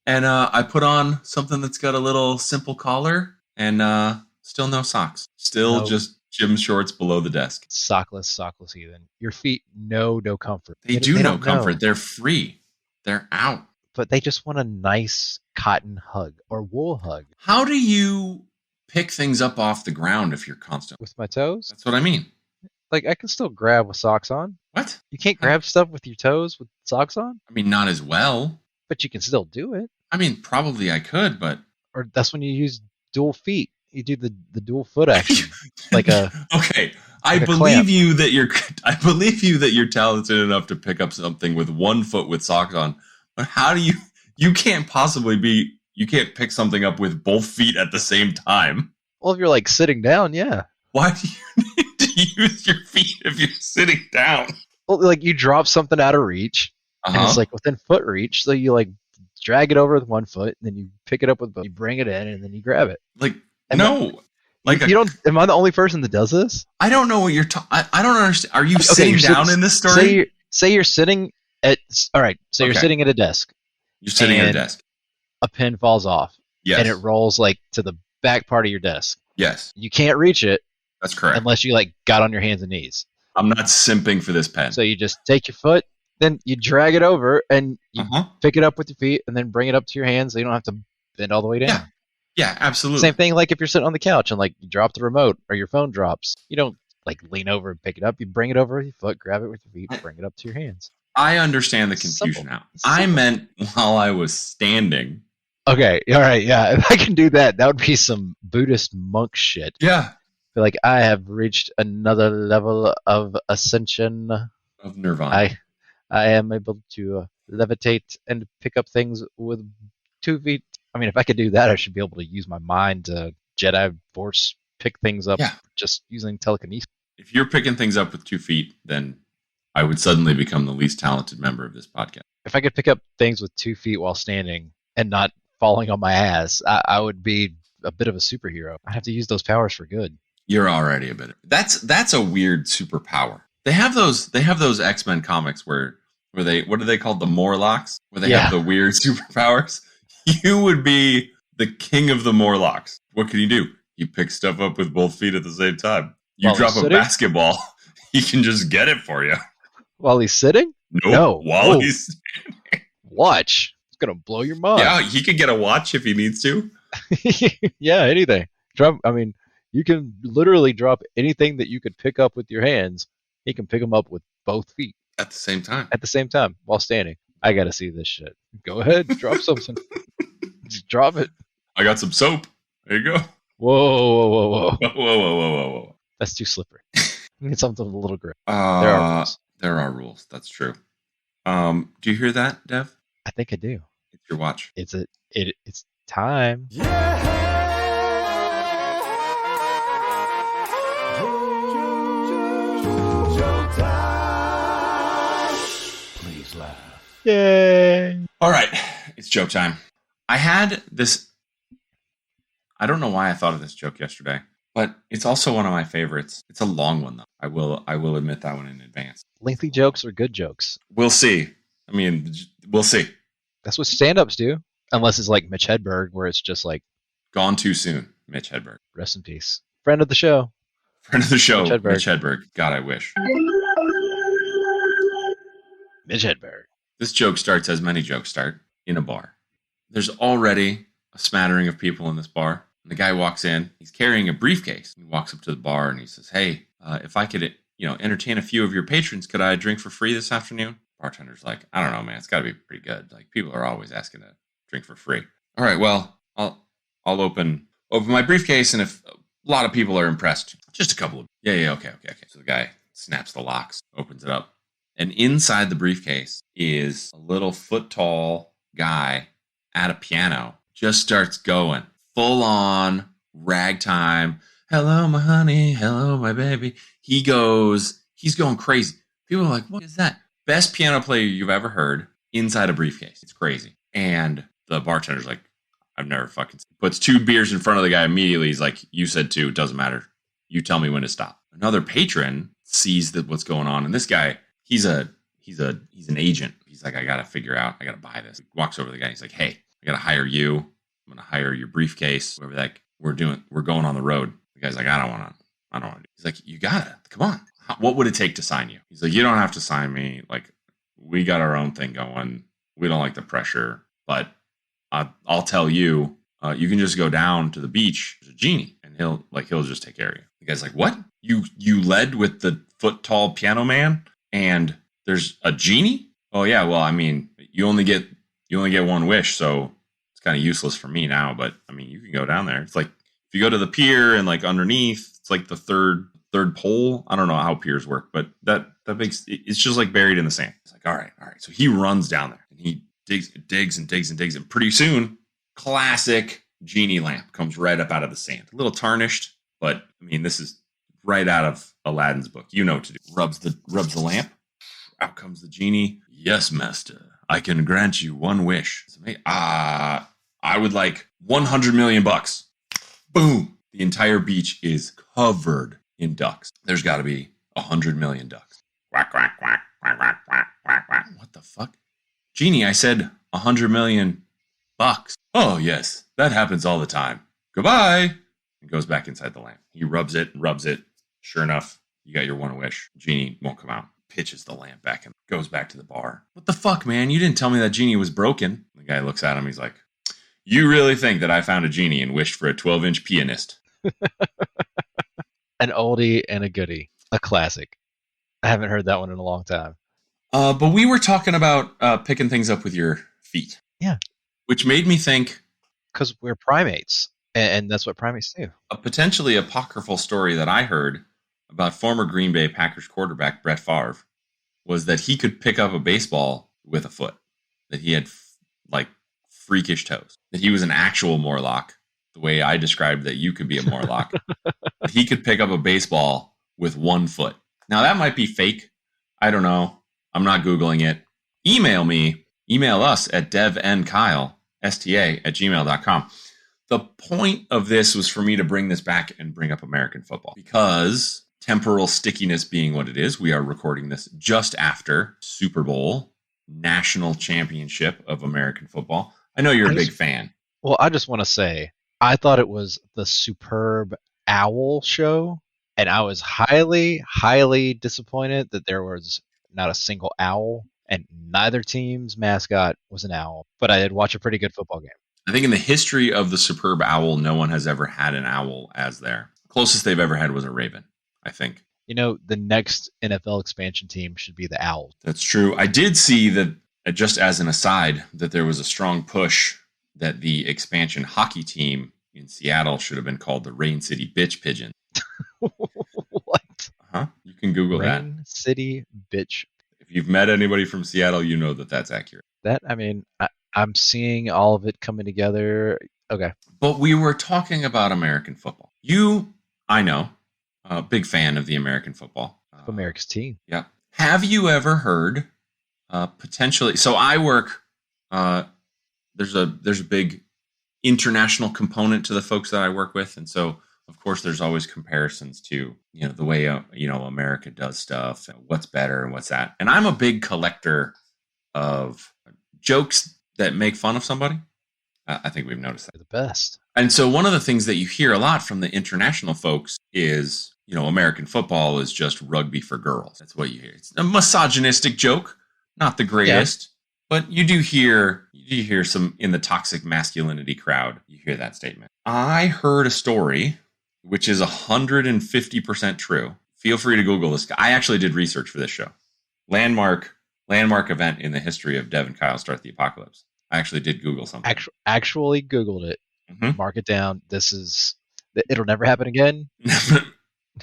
And I put on something that's got a little simple collar and still no socks. Still just gym shorts below the desk. Sockless heathen. Your feet know no comfort. They do no comfort. Know. They're free. They're out. But they just want a nice cotton hug or wool hug. How do you pick things up off the ground if you're constant? With my toes? That's what I mean. Like, I can still grab with socks on. What? You can't grab stuff with your toes with socks on? I mean, not as well. But you can still do it. I mean, probably I could, but... Or that's when you use dual feet. You do the dual foot action. Like a... Okay. I believe you that you're talented enough to pick up something with one foot with socks on. But how do you can't pick something up with both feet at the same time. Well, if you're like sitting down, yeah. Why do you need to use your feet if you're sitting down? Well, like you drop something out of reach, and it's like within foot reach, so you like drag it over with one foot, and then you pick it up with both. You bring it in, and then you grab it. Like, and no. Like you don't. Am I the only person that does this? I don't know what you're talking. I don't understand. Are you sitting down in this story? Say you're sitting at. All right. So you're sitting at a desk. You're sitting at a desk. A pin falls off. Yes. And it rolls like to the back part of your desk. Yes. You can't reach it. That's correct. Unless you like got on your hands and knees. I'm not simping for this pen. So you just take your foot, then you drag it over, and you pick it up with your feet, and then bring it up to your hands, so you don't have to bend all the way down. Yeah. Yeah, absolutely. Same thing like if you're sitting on the couch and like you drop the remote or your phone drops. You don't like lean over and pick it up. You bring it over with your foot, grab it with your feet, bring it up to your hands. I understand the confusion now. I meant while I was standing. Okay, all right, yeah. If I can do that, that would be some Buddhist monk shit. Yeah. Feel like I have reached another level of ascension. Of nirvana. I am able to levitate and pick up things with 2 feet. I mean, if I could do that, I should be able to use my mind to Jedi Force pick things up just using telekinesis. If you're picking things up with 2 feet, then I would suddenly become the least talented member of this podcast. If I could pick up things with 2 feet while standing and not falling on my ass, I would be a bit of a superhero. I have to use those powers for good. You're already a bit. That's a weird superpower. They have those X-Men comics where they, what are they called, the Morlocks, where they have the weird superpowers. You would be the king of the Morlocks. What can you do? You pick stuff up with both feet at the same time. You While drop a basketball, he can just get it for you. While he's sitting? Nope. No. While he's watch. It's gonna blow your mind. Yeah, he could get a watch if he needs to. Yeah, anything. You can literally drop anything that you could pick up with your hands. He can pick them up with both feet at the same time. At the same time, while standing. I gotta see this shit. Go ahead, drop something. Just drop it. I got some soap. There you go. Whoa. Whoa. That's too slippery. You need something with a little grip. There are rules. There are rules. That's true. Do you hear that, Dev? I think I do. It's your watch. It's time. Yeah. Please laugh. Yay. All right. It's joke time. I had this. I don't know why I thought of this joke yesterday, but it's also one of my favorites. It's a long one, though. I will admit that one in advance. Lengthy jokes are good jokes. We'll see. I mean, we'll see. That's what stand-ups do. Unless it's like Mitch Hedberg, where it's just like... Gone too soon, Mitch Hedberg. Rest in peace. Friend of the show. Friend of the show, Mitch Hedberg. God, I wish. Mitch Hedberg. This joke starts as many jokes start, in a bar. There's already a smattering of people in this bar. And the guy walks in. He's carrying a briefcase. He walks up to the bar and he says, "Hey, if I could, entertain a few of your patrons, could I drink for free this afternoon?" Bartender's like, "I don't know, man. It's got to be pretty good. Like, people are always asking to drink for free." "All right, well, I'll open my briefcase, and if a lot of people are impressed, just a couple of..." Yeah, okay. So the guy snaps the locks, opens it up, and inside the briefcase is a little foot-tall guy at a piano. Just starts going full on ragtime. "Hello, my honey. Hello, my baby." He's going crazy. People are like, "What is that?" Best piano player you've ever heard inside a briefcase. It's crazy. And the bartender's like, "I've never fucking..." Puts 2 beers in front of the guy immediately. He's like, "You said 2. It doesn't matter. You tell me when to stop." Another patron sees what's going on. And this guy, he's an agent. He's like, "I got to figure out. I got to buy this." He walks over to the guy. He's like, "Hey, I got to hire you. I'm going to hire your briefcase. Whatever that we're going on the road." The guy's like, I don't want to. He's like, "You got it. Come on. What would it take to sign you?" He's like, "You don't have to sign me. Like, we got our own thing going. We don't like the pressure, but I'll tell you, you can just go down to the beach. There's a genie, and he'll just take care of you." The guy's like, "What? You led with the foot tall piano man, and there's a genie?" "Oh yeah. Well, I mean, you only get 1 wish, so it's kind of useless for me now. But I mean, you can go down there. It's like if you go to the pier and like underneath, it's like the third pole. I don't know how piers work, but that makes it's just like buried in the sand." It's like, all right. So he runs down there and he digs, and pretty soon, classic genie lamp comes right up out of the sand. A little tarnished, but I mean, this is right out of Aladdin's book. You know what to do. Rubs the lamp. Out comes the genie. "Yes, master. I can grant you 1 wish." I would like $100 million. Boom. The entire beach is covered in ducks. There's got to be 100 million ducks. Quack, quack, quack, quack, quack, quack, quack, quack. What the fuck? "Genie, I said 100 million bucks." "Oh, yes. That happens all the time. Goodbye." He goes back inside the lamp. He rubs it. Sure enough, you got your 1 wish. Genie won't come out. Pitches the lamp back and goes back to the bar. "What the fuck, man? You didn't tell me that genie was broken." The guy looks at him. He's like, "You really think that I found a genie and wished for a 12-inch pianist?" An oldie and a goodie. A classic. I haven't heard that one in a long time. But we were talking about picking things up with your feet. Yeah. Which made me think... Because we're primates, and that's what primates do. A potentially apocryphal story that I heard about former Green Bay Packers quarterback Brett Favre was that he could pick up a baseball with a foot. That he had, freakish toes. That he was an actual Morlock, the way I described that you could be a Morlock. He could pick up a baseball with 1 foot. Now, that might be fake. I don't know. I'm not Googling it. Email me email us at devandkyle@gmail.com. The point of this was for me to bring this back and bring up American football because temporal stickiness being what it is, we are recording this just after Super Bowl national championship of American football. I know you're a big fan. Well, I just want to say, I thought it was the Superb Owl show, and I was highly, highly disappointed that there was not a single owl, and neither team's mascot was an owl. But I did watch a pretty good football game. I think in the history of the Superb Owl, no one has ever had an owl as their closest they've ever had was a raven, I think. You know, the next NFL expansion team should be the Owls. That's true. I did see that, just as an aside, that there was a strong push that the expansion hockey team in Seattle should have been called the Rain City Bitch Pigeon. What? You can Google that. Rain City Bitch. If you've met anybody from Seattle, you know that that's accurate. I'm seeing all of it coming together. Okay. But we were talking about American football. I know, a big fan of the American football. Of America's team. Yeah. Have you ever heard potentially? So I work. There's a big international component to the folks that I work with, and so of course there's always comparisons to the way America does stuff, and what's better and what's that. And I'm a big collector of jokes that make fun of somebody. I think we've noticed that. They're the best. And so one of the things that you hear a lot from the international folks is, American football is just rugby for girls. That's what you hear. It's a misogynistic joke, not the greatest, but you do hear some in the toxic masculinity crowd. You hear that statement. I heard a story, which is 150% true. Feel free to Google this. I actually did research for this show. Landmark event in the history of Dev and Kyle Start the Apocalypse. I actually did Google something. Actually Googled it. Mm-hmm. Mark it down. It'll never happen again.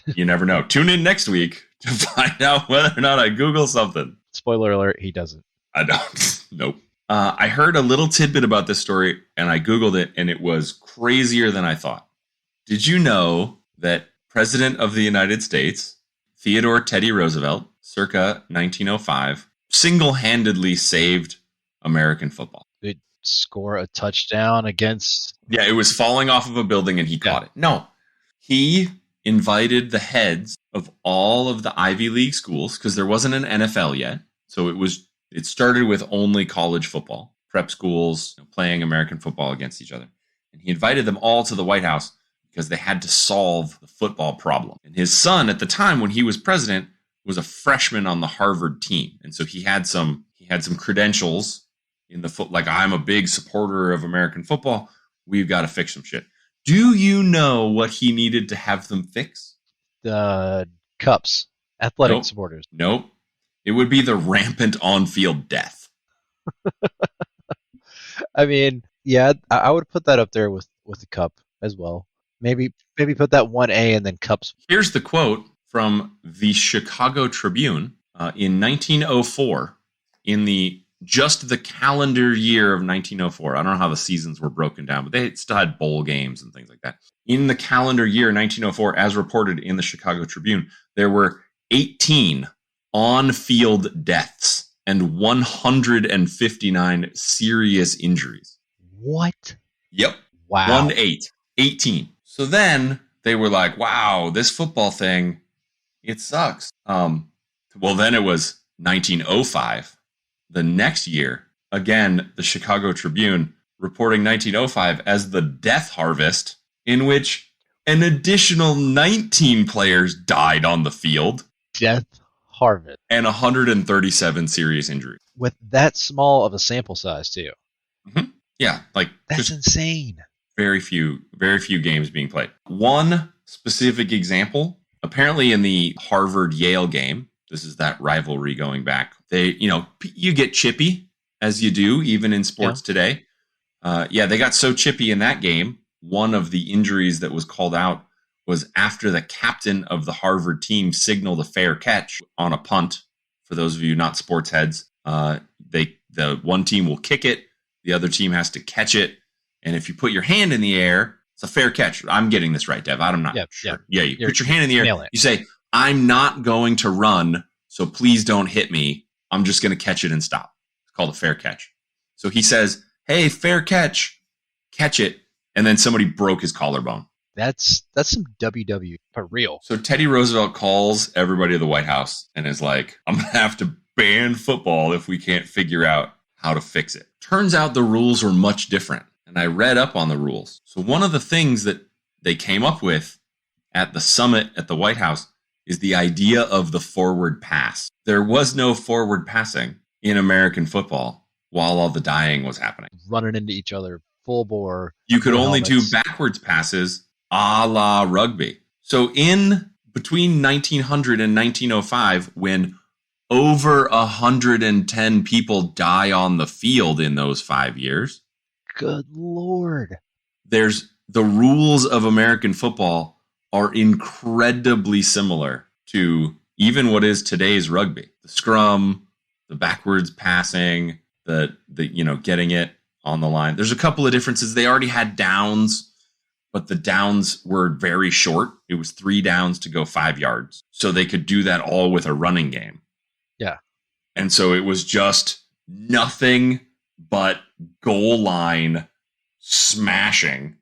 You never know. Tune in next week to find out whether or not I Google something. Spoiler alert, he doesn't. I don't. Nope. I heard a little tidbit about this story, and I Googled it, and it was crazier than I thought. Did you know that President of the United States, Theodore Teddy Roosevelt, circa 1905, single-handedly saved American football? Did score a touchdown against... Yeah, it was falling off of a building, and he caught it. No. He invited the heads of all of the Ivy League schools, because there wasn't an NFL yet. So it started with only college football, prep schools playing American football against each other. And he invited them all to the White House because they had to solve the football problem. And his son at the time when he was president was a freshman on the Harvard team. And so he had some credentials in the like, I'm a big supporter of American football. We've got to fix some shit. Do you know what he needed to have them fix? The cups, athletic supporters. Nope. It would be the rampant on-field death. I mean, yeah, I would put that up there with the cup as well. Maybe put that 1A and then cups. Here's the quote from the Chicago Tribune in 1904, in the calendar year of 1904. I don't know how the seasons were broken down, but they still had bowl games and things like that. In the calendar year 1904, as reported in the Chicago Tribune, there were 18 on-field deaths and 159 serious injuries. What? Yep. Wow. 18. So then they were like, wow, this football thing, it sucks. Well, then it was 1905. The next year, again, the Chicago Tribune reporting 1905 as the death harvest, in which an additional 19 players died on the field. Death harvest. And 137 serious injuries. With that small of a sample size, too. Mm-hmm. Yeah, like that's insane. Very few games being played. One specific example, apparently in the Harvard-Yale game, this is that rivalry going back. You get chippy, as you do, even in sports today. They got so chippy in that game. One of the injuries that was called out was after the captain of the Harvard team signaled a fair catch on a punt. For those of you not sports heads, the one team will kick it, the other team has to catch it, and if you put your hand in the air, it's a fair catch. I'm getting this right, Dev. I'm not sure. Yeah, you put your hand in the air. You say, I'm not going to run, so please don't hit me. I'm just going to catch it and stop. It's called a fair catch. So he says, hey, fair catch it. And then somebody broke his collarbone. That's some WW for real. So Teddy Roosevelt calls everybody to the White House and is like, I'm going to have to ban football if we can't figure out how to fix it. Turns out the rules were much different. And I read up on the rules. So one of the things that they came up with at the summit at the White House is the idea of the forward pass. There was no forward passing in American football while all the dying was happening. Running into each other, full bore. You could only do backwards passes a la rugby. So in between 1900 and 1905, when over 110 people die on the field in those 5 years. Good Lord. There's the rules of American football are incredibly similar to even what is today's rugby. The scrum, the backwards passing, the getting it on the line. There's a couple of differences. They already had downs, but the downs were very short. It was 3 downs to go 5 yards. So they could do that all with a running game. Yeah. And so it was just nothing but goal line smashing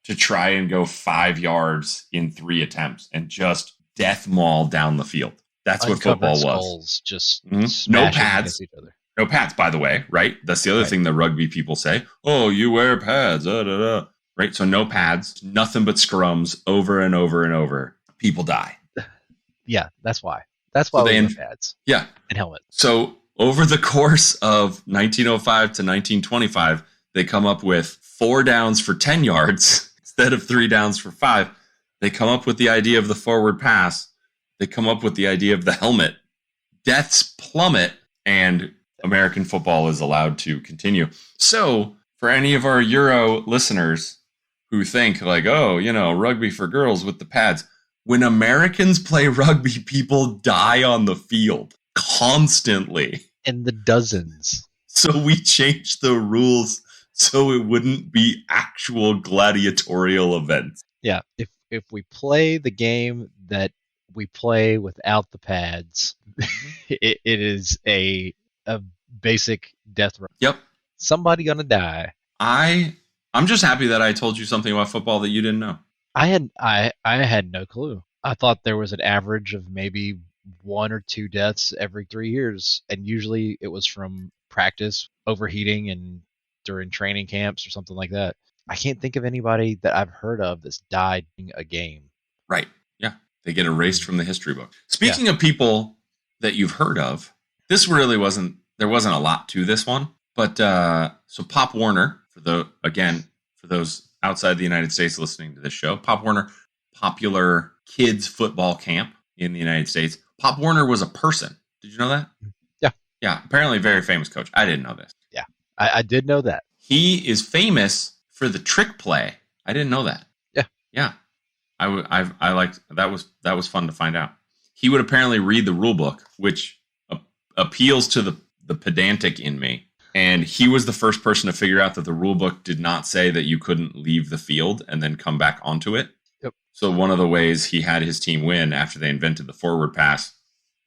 to try and go 5 yards in 3 attempts and just death maul down the field. That's what football was. Just no pads. Each other. No pads, by the way, right? That's the other thing the rugby people say. Oh, you wear pads. Right? So no pads, nothing but scrums over and over and over. People die. Yeah, that's why. That's why we wear pads. Yeah. And helmets. So over the course of 1905 to 1925, they come up with 4 downs for 10 yards instead of 3 downs for 5. They come up with the idea of the forward pass. They come up with the idea of the helmet. Deaths plummet, and American football is allowed to continue. So for any of our Euro listeners who think like, oh, rugby for girls with the pads, when Americans play rugby, people die on the field constantly. In the dozens. So we changed the rules so it wouldn't be actual gladiatorial events. Yeah, if we play the game that we play without the pads, it is a basic death row. Yep. Somebody gonna die. I'm just happy that I told you something about football that you didn't know. I had no clue. I thought there was an average of maybe 1 or 2 deaths every 3 years, and usually it was from practice, overheating, and during training camps or something like that. I can't think of anybody that I've heard of that's died in a game. Right. Yeah. They get erased from the history book. Speaking of people that you've heard of, there wasn't a lot to this one, but so Pop Warner, for those outside the United States listening to this show, Pop Warner, popular kids football camp in the United States. Pop Warner was a person. Did you know that? Yeah. Yeah. Apparently a very famous coach. I didn't know this. Yeah. I did know that. He is famous for the trick play. I didn't know that. Yeah. Yeah. I liked that was fun to find out. He would apparently read the rule book, which appeals to the pedantic in me. And he was the first person to figure out that the rule book did not say that you couldn't leave the field and then come back onto it. Yep. So one of the ways he had his team win after they invented the forward pass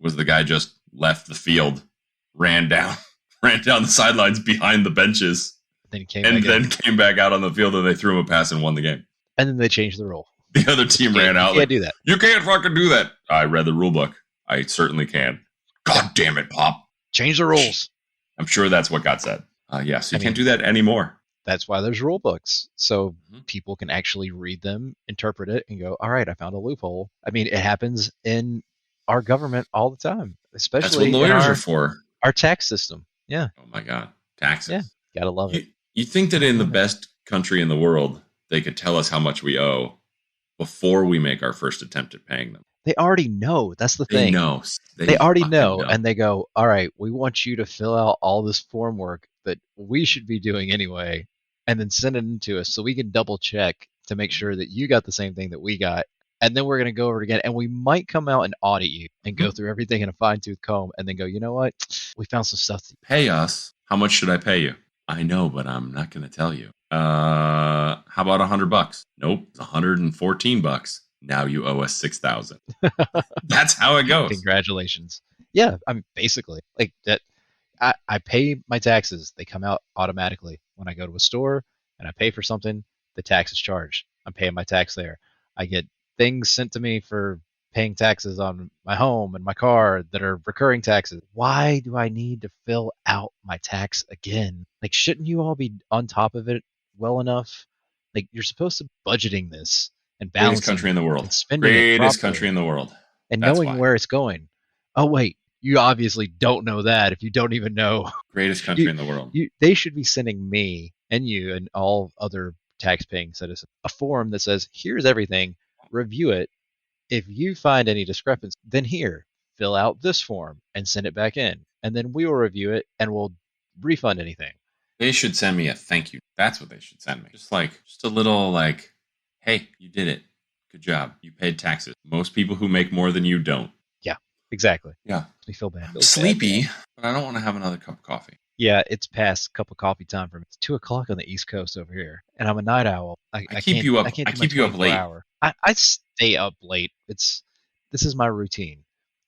was the guy just left the field, ran down the sidelines behind the benches, then came back out on the field, and they threw him a pass and won the game. And then they changed the rule. The other team ran out. You can't do that. You can't fucking do that. I read the rule book. I certainly can. God damn it, Pop. Change the rules. I'm sure that's what got said. So you can't do that anymore. That's why there's rule books. So people can actually read them, interpret it, and go, all right, I found a loophole. I mean, it happens in our government all the time, especially that's what lawyers are for. Our tax system. Yeah. Oh, my God. Taxes. Yeah. Gotta love it. You think that in the best country in the world, they could tell us how much we owe before we make our first attempt at paying them. They already know. That's the thing. They already know. And they go, all right, we want you to fill out all this form work that we should be doing anyway, and then send it in to us so we can double check to make sure that you got the same thing that we got. And then we're going to go over it again, and we might come out and audit you and go through everything in a fine-tooth comb and then go, you know what? We found some stuff. Pay us. How much should I pay you? I know, but I'm not going to tell you. How about $100? Nope. It's $114. Now you owe us $6,000. That's how it goes. Congratulations. Yeah, I mean, basically, like that. I pay my taxes. They come out automatically when I go to a store and I pay for something. The tax is charged. I'm paying my tax there. I get things sent to me for paying taxes on my home and my car that are recurring taxes. Why do I need to fill out my tax again? Like, shouldn't you all be on top of it well enough? Like, you're supposed to be budgeting this and Greatest balancing country in it the world. and spending it Greatest country properly in the world. and That's knowing why. where it's going. Oh wait, you obviously don't know that if you don't even know. Greatest country in the world. They should be sending me and you and all other tax-paying citizens a form that says, here's everything, review it. If you find any discrepancy, then here, fill out this form and send it back in. And then we will review it and we'll refund anything. They should send me a thank you. That's what they should send me. Just a little like, hey, you did it. Good job. You paid taxes. Most people who make more than you don't. Yeah, exactly. Yeah. Makes me feel bad. I'm sleepy, but I don't want to have another cup of coffee. Yeah, it's past cup of coffee time for me. It's 2:00 on the East Coast over here, and I'm a night owl. I keep you up. I keep you up late. I stay up late. This is my routine.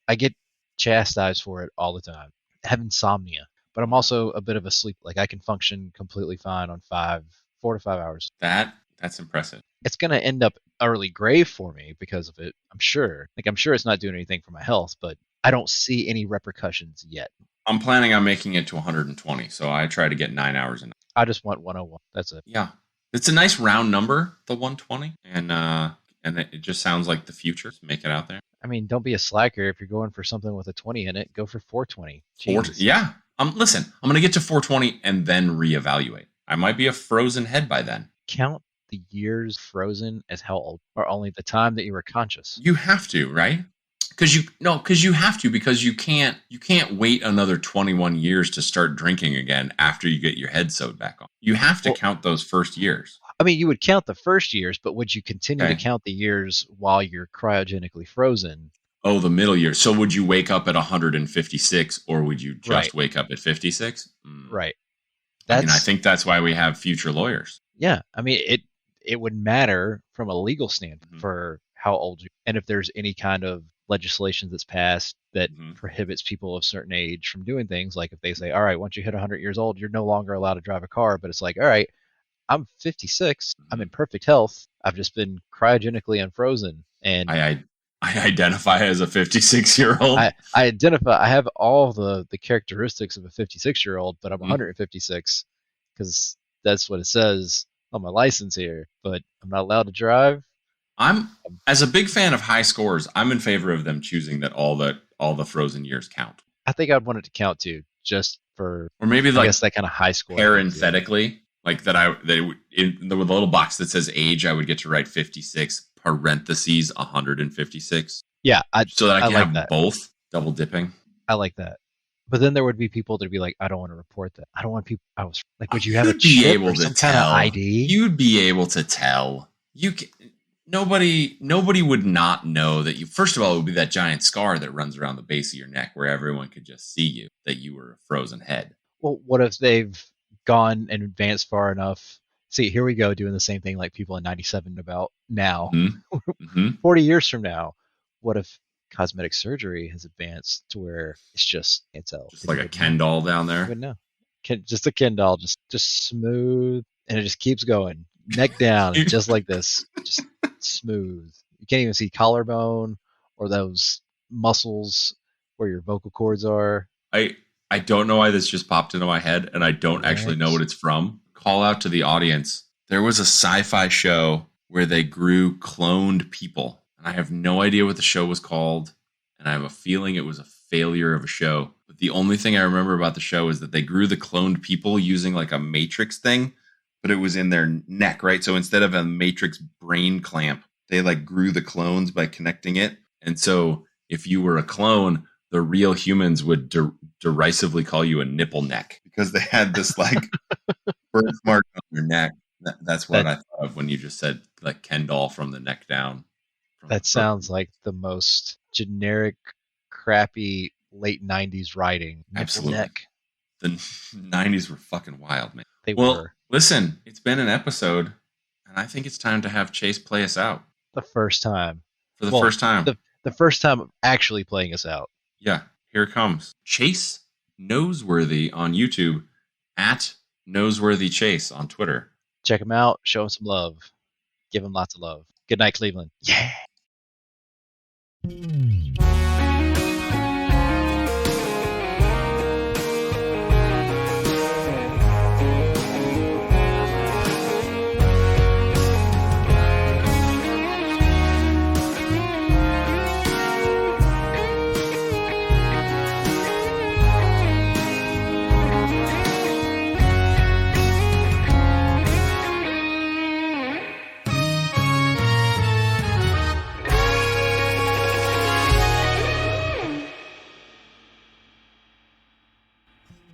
I get chastised for it all the time. I have insomnia, but I'm also a bit of a sleep. Like I can function completely fine on 4 to 5 hours. That's impressive. It's gonna end up early grave for me because of it. I'm sure. Like I'm sure it's not doing anything for my health, but I don't see any repercussions yet. I'm planning on making it to 120, so I try to get 9 hours in. I just want 101. That's it. Yeah, it's a nice round number, the 120, and it just sounds like the future. Just make it out there. I mean, don't be a slacker. If you're going for something with a 20 in it, go for 420. Yeah. Listen, I'm going to get to 420 and then reevaluate. I might be a frozen head by then. Count the years frozen as how old, or only the time that you were conscious. You have to, right? Because you have to, because you can't wait another 21 years to start drinking again after you get your head sewed back on. You have to count those first years. I mean, you would count the first years, but would you continue to count the years while you're cryogenically frozen? Oh, the middle years. So would you wake up at 156 or would you just wake up at 56? Right. I think that's why we have future lawyers. Yeah. I mean, it would matter from a legal standpoint for how old you are. And if there's any kind of legislation that's passed that prohibits people of a certain age from doing things, like if they say, all right, once you hit 100 years old, you're no longer allowed to drive a car, but it's like, all right, I'm 56, I'm in perfect health, I've just been cryogenically unfrozen, and I identify as a 56-year-old. I have all the characteristics of a 56-year-old, but I'm 156 because that's what it says on my license here, but I'm not allowed to drive. I'm, as a big fan of high scores, I'm in favor of them choosing that all the frozen years count. I think I'd want it to count too, just for, or maybe I guess that kind of high score. Parenthetically, like in the little box that says age, I would get to write 56 parentheses 156. Yeah, so that I can like have that. Both double dipping. I like that. But then there would be people that'd be like, I don't want to report that. I don't want people. I was like, would you have a chip or some kind of ID? You'd be able to tell. Nobody would not know that you. First of all, it would be that giant scar that runs around the base of your neck, where everyone could just see you, that you were a frozen head. Well, what if they've gone and advanced far enough? See, here we go doing the same thing like people in 97 about now. 40 years from now, what if cosmetic surgery has advanced to where it's like a Ken doll down there? You wouldn't know. Just a Ken doll, just smooth, and it just keeps going, neck down, just like this, just smooth. You can't even see collarbone or those muscles where your vocal cords are. I don't know why this just popped into my head, and I don't actually know what it's from. Call out to the audience. There was a sci-fi show where they grew cloned people, and I have no idea what the show was called, and I have a feeling it was a failure of a show. But the only thing I remember about the show is that they grew the cloned people using like a matrix thing, but it was in their neck, right? So instead of a matrix brain clamp, they like grew the clones by connecting it. And so if you were a clone, the real humans would derisively call you a nipple neck because they had this like birthmark on their neck. That's what I thought of when you just said like Ken doll from the neck down. That sounds like the most generic, crappy late 90s writing. Absolutely. Neck. The 90s were fucking wild, man. They were. Listen, it's been an episode, and I think it's time to have Chase play us out. The first time. For the first time. The first time of actually playing us out. Yeah, here it comes. Chase Noseworthy on YouTube, at Noseworthy Chase on Twitter. Check them out. Show them some love. Give them lots of love. Good night, Cleveland. Yeah.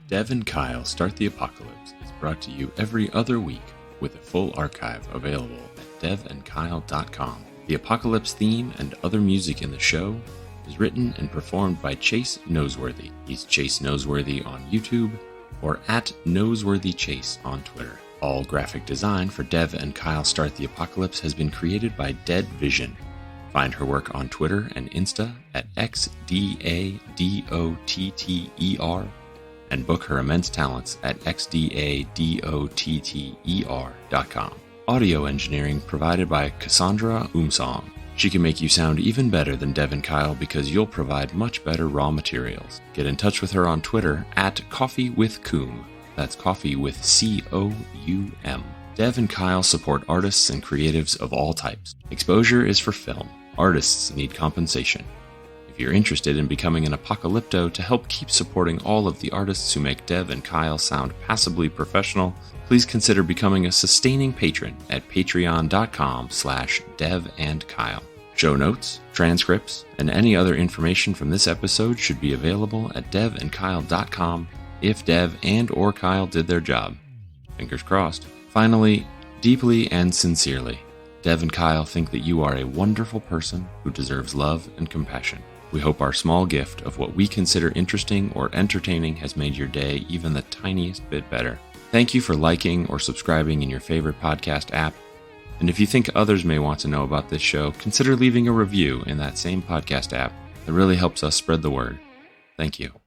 Dev and Kyle Start the Apocalypse is brought to you every other week with a full archive available at devandkyle.com. The Apocalypse theme and other music in the show is written and performed by Chase Noseworthy. He's Chase Noseworthy on YouTube or at Noseworthy Chase on Twitter. All graphic design for Dev and Kyle Start the Apocalypse has been created by Dead Vision. Find her work on Twitter and Insta at XDADOTTER and book her immense talents at xdadotter.com. Audio engineering provided by Cassandra Umsong. She can make you sound even better than Dev and Kyle because you'll provide much better raw materials. Get in touch with her on Twitter at Coffee with Coom. That's coffee with C-O-U-M. Dev and Kyle support artists and creatives of all types. Exposure is for film. Artists need compensation. If you're interested in becoming an apocalypto to help keep supporting all of the artists who make Dev and Kyle sound passably professional, please consider becoming a sustaining patron at patreon.com/devandkyle. Show notes, transcripts, and any other information from this episode should be available at devandkyle.com if Dev and or Kyle did their job. Fingers crossed. Finally, deeply and sincerely, Dev and Kyle think that you are a wonderful person who deserves love and compassion. We hope our small gift of what we consider interesting or entertaining has made your day even the tiniest bit better. Thank you for liking or subscribing in your favorite podcast app. And if you think others may want to know about this show, consider leaving a review in that same podcast app. It really helps us spread the word. Thank you.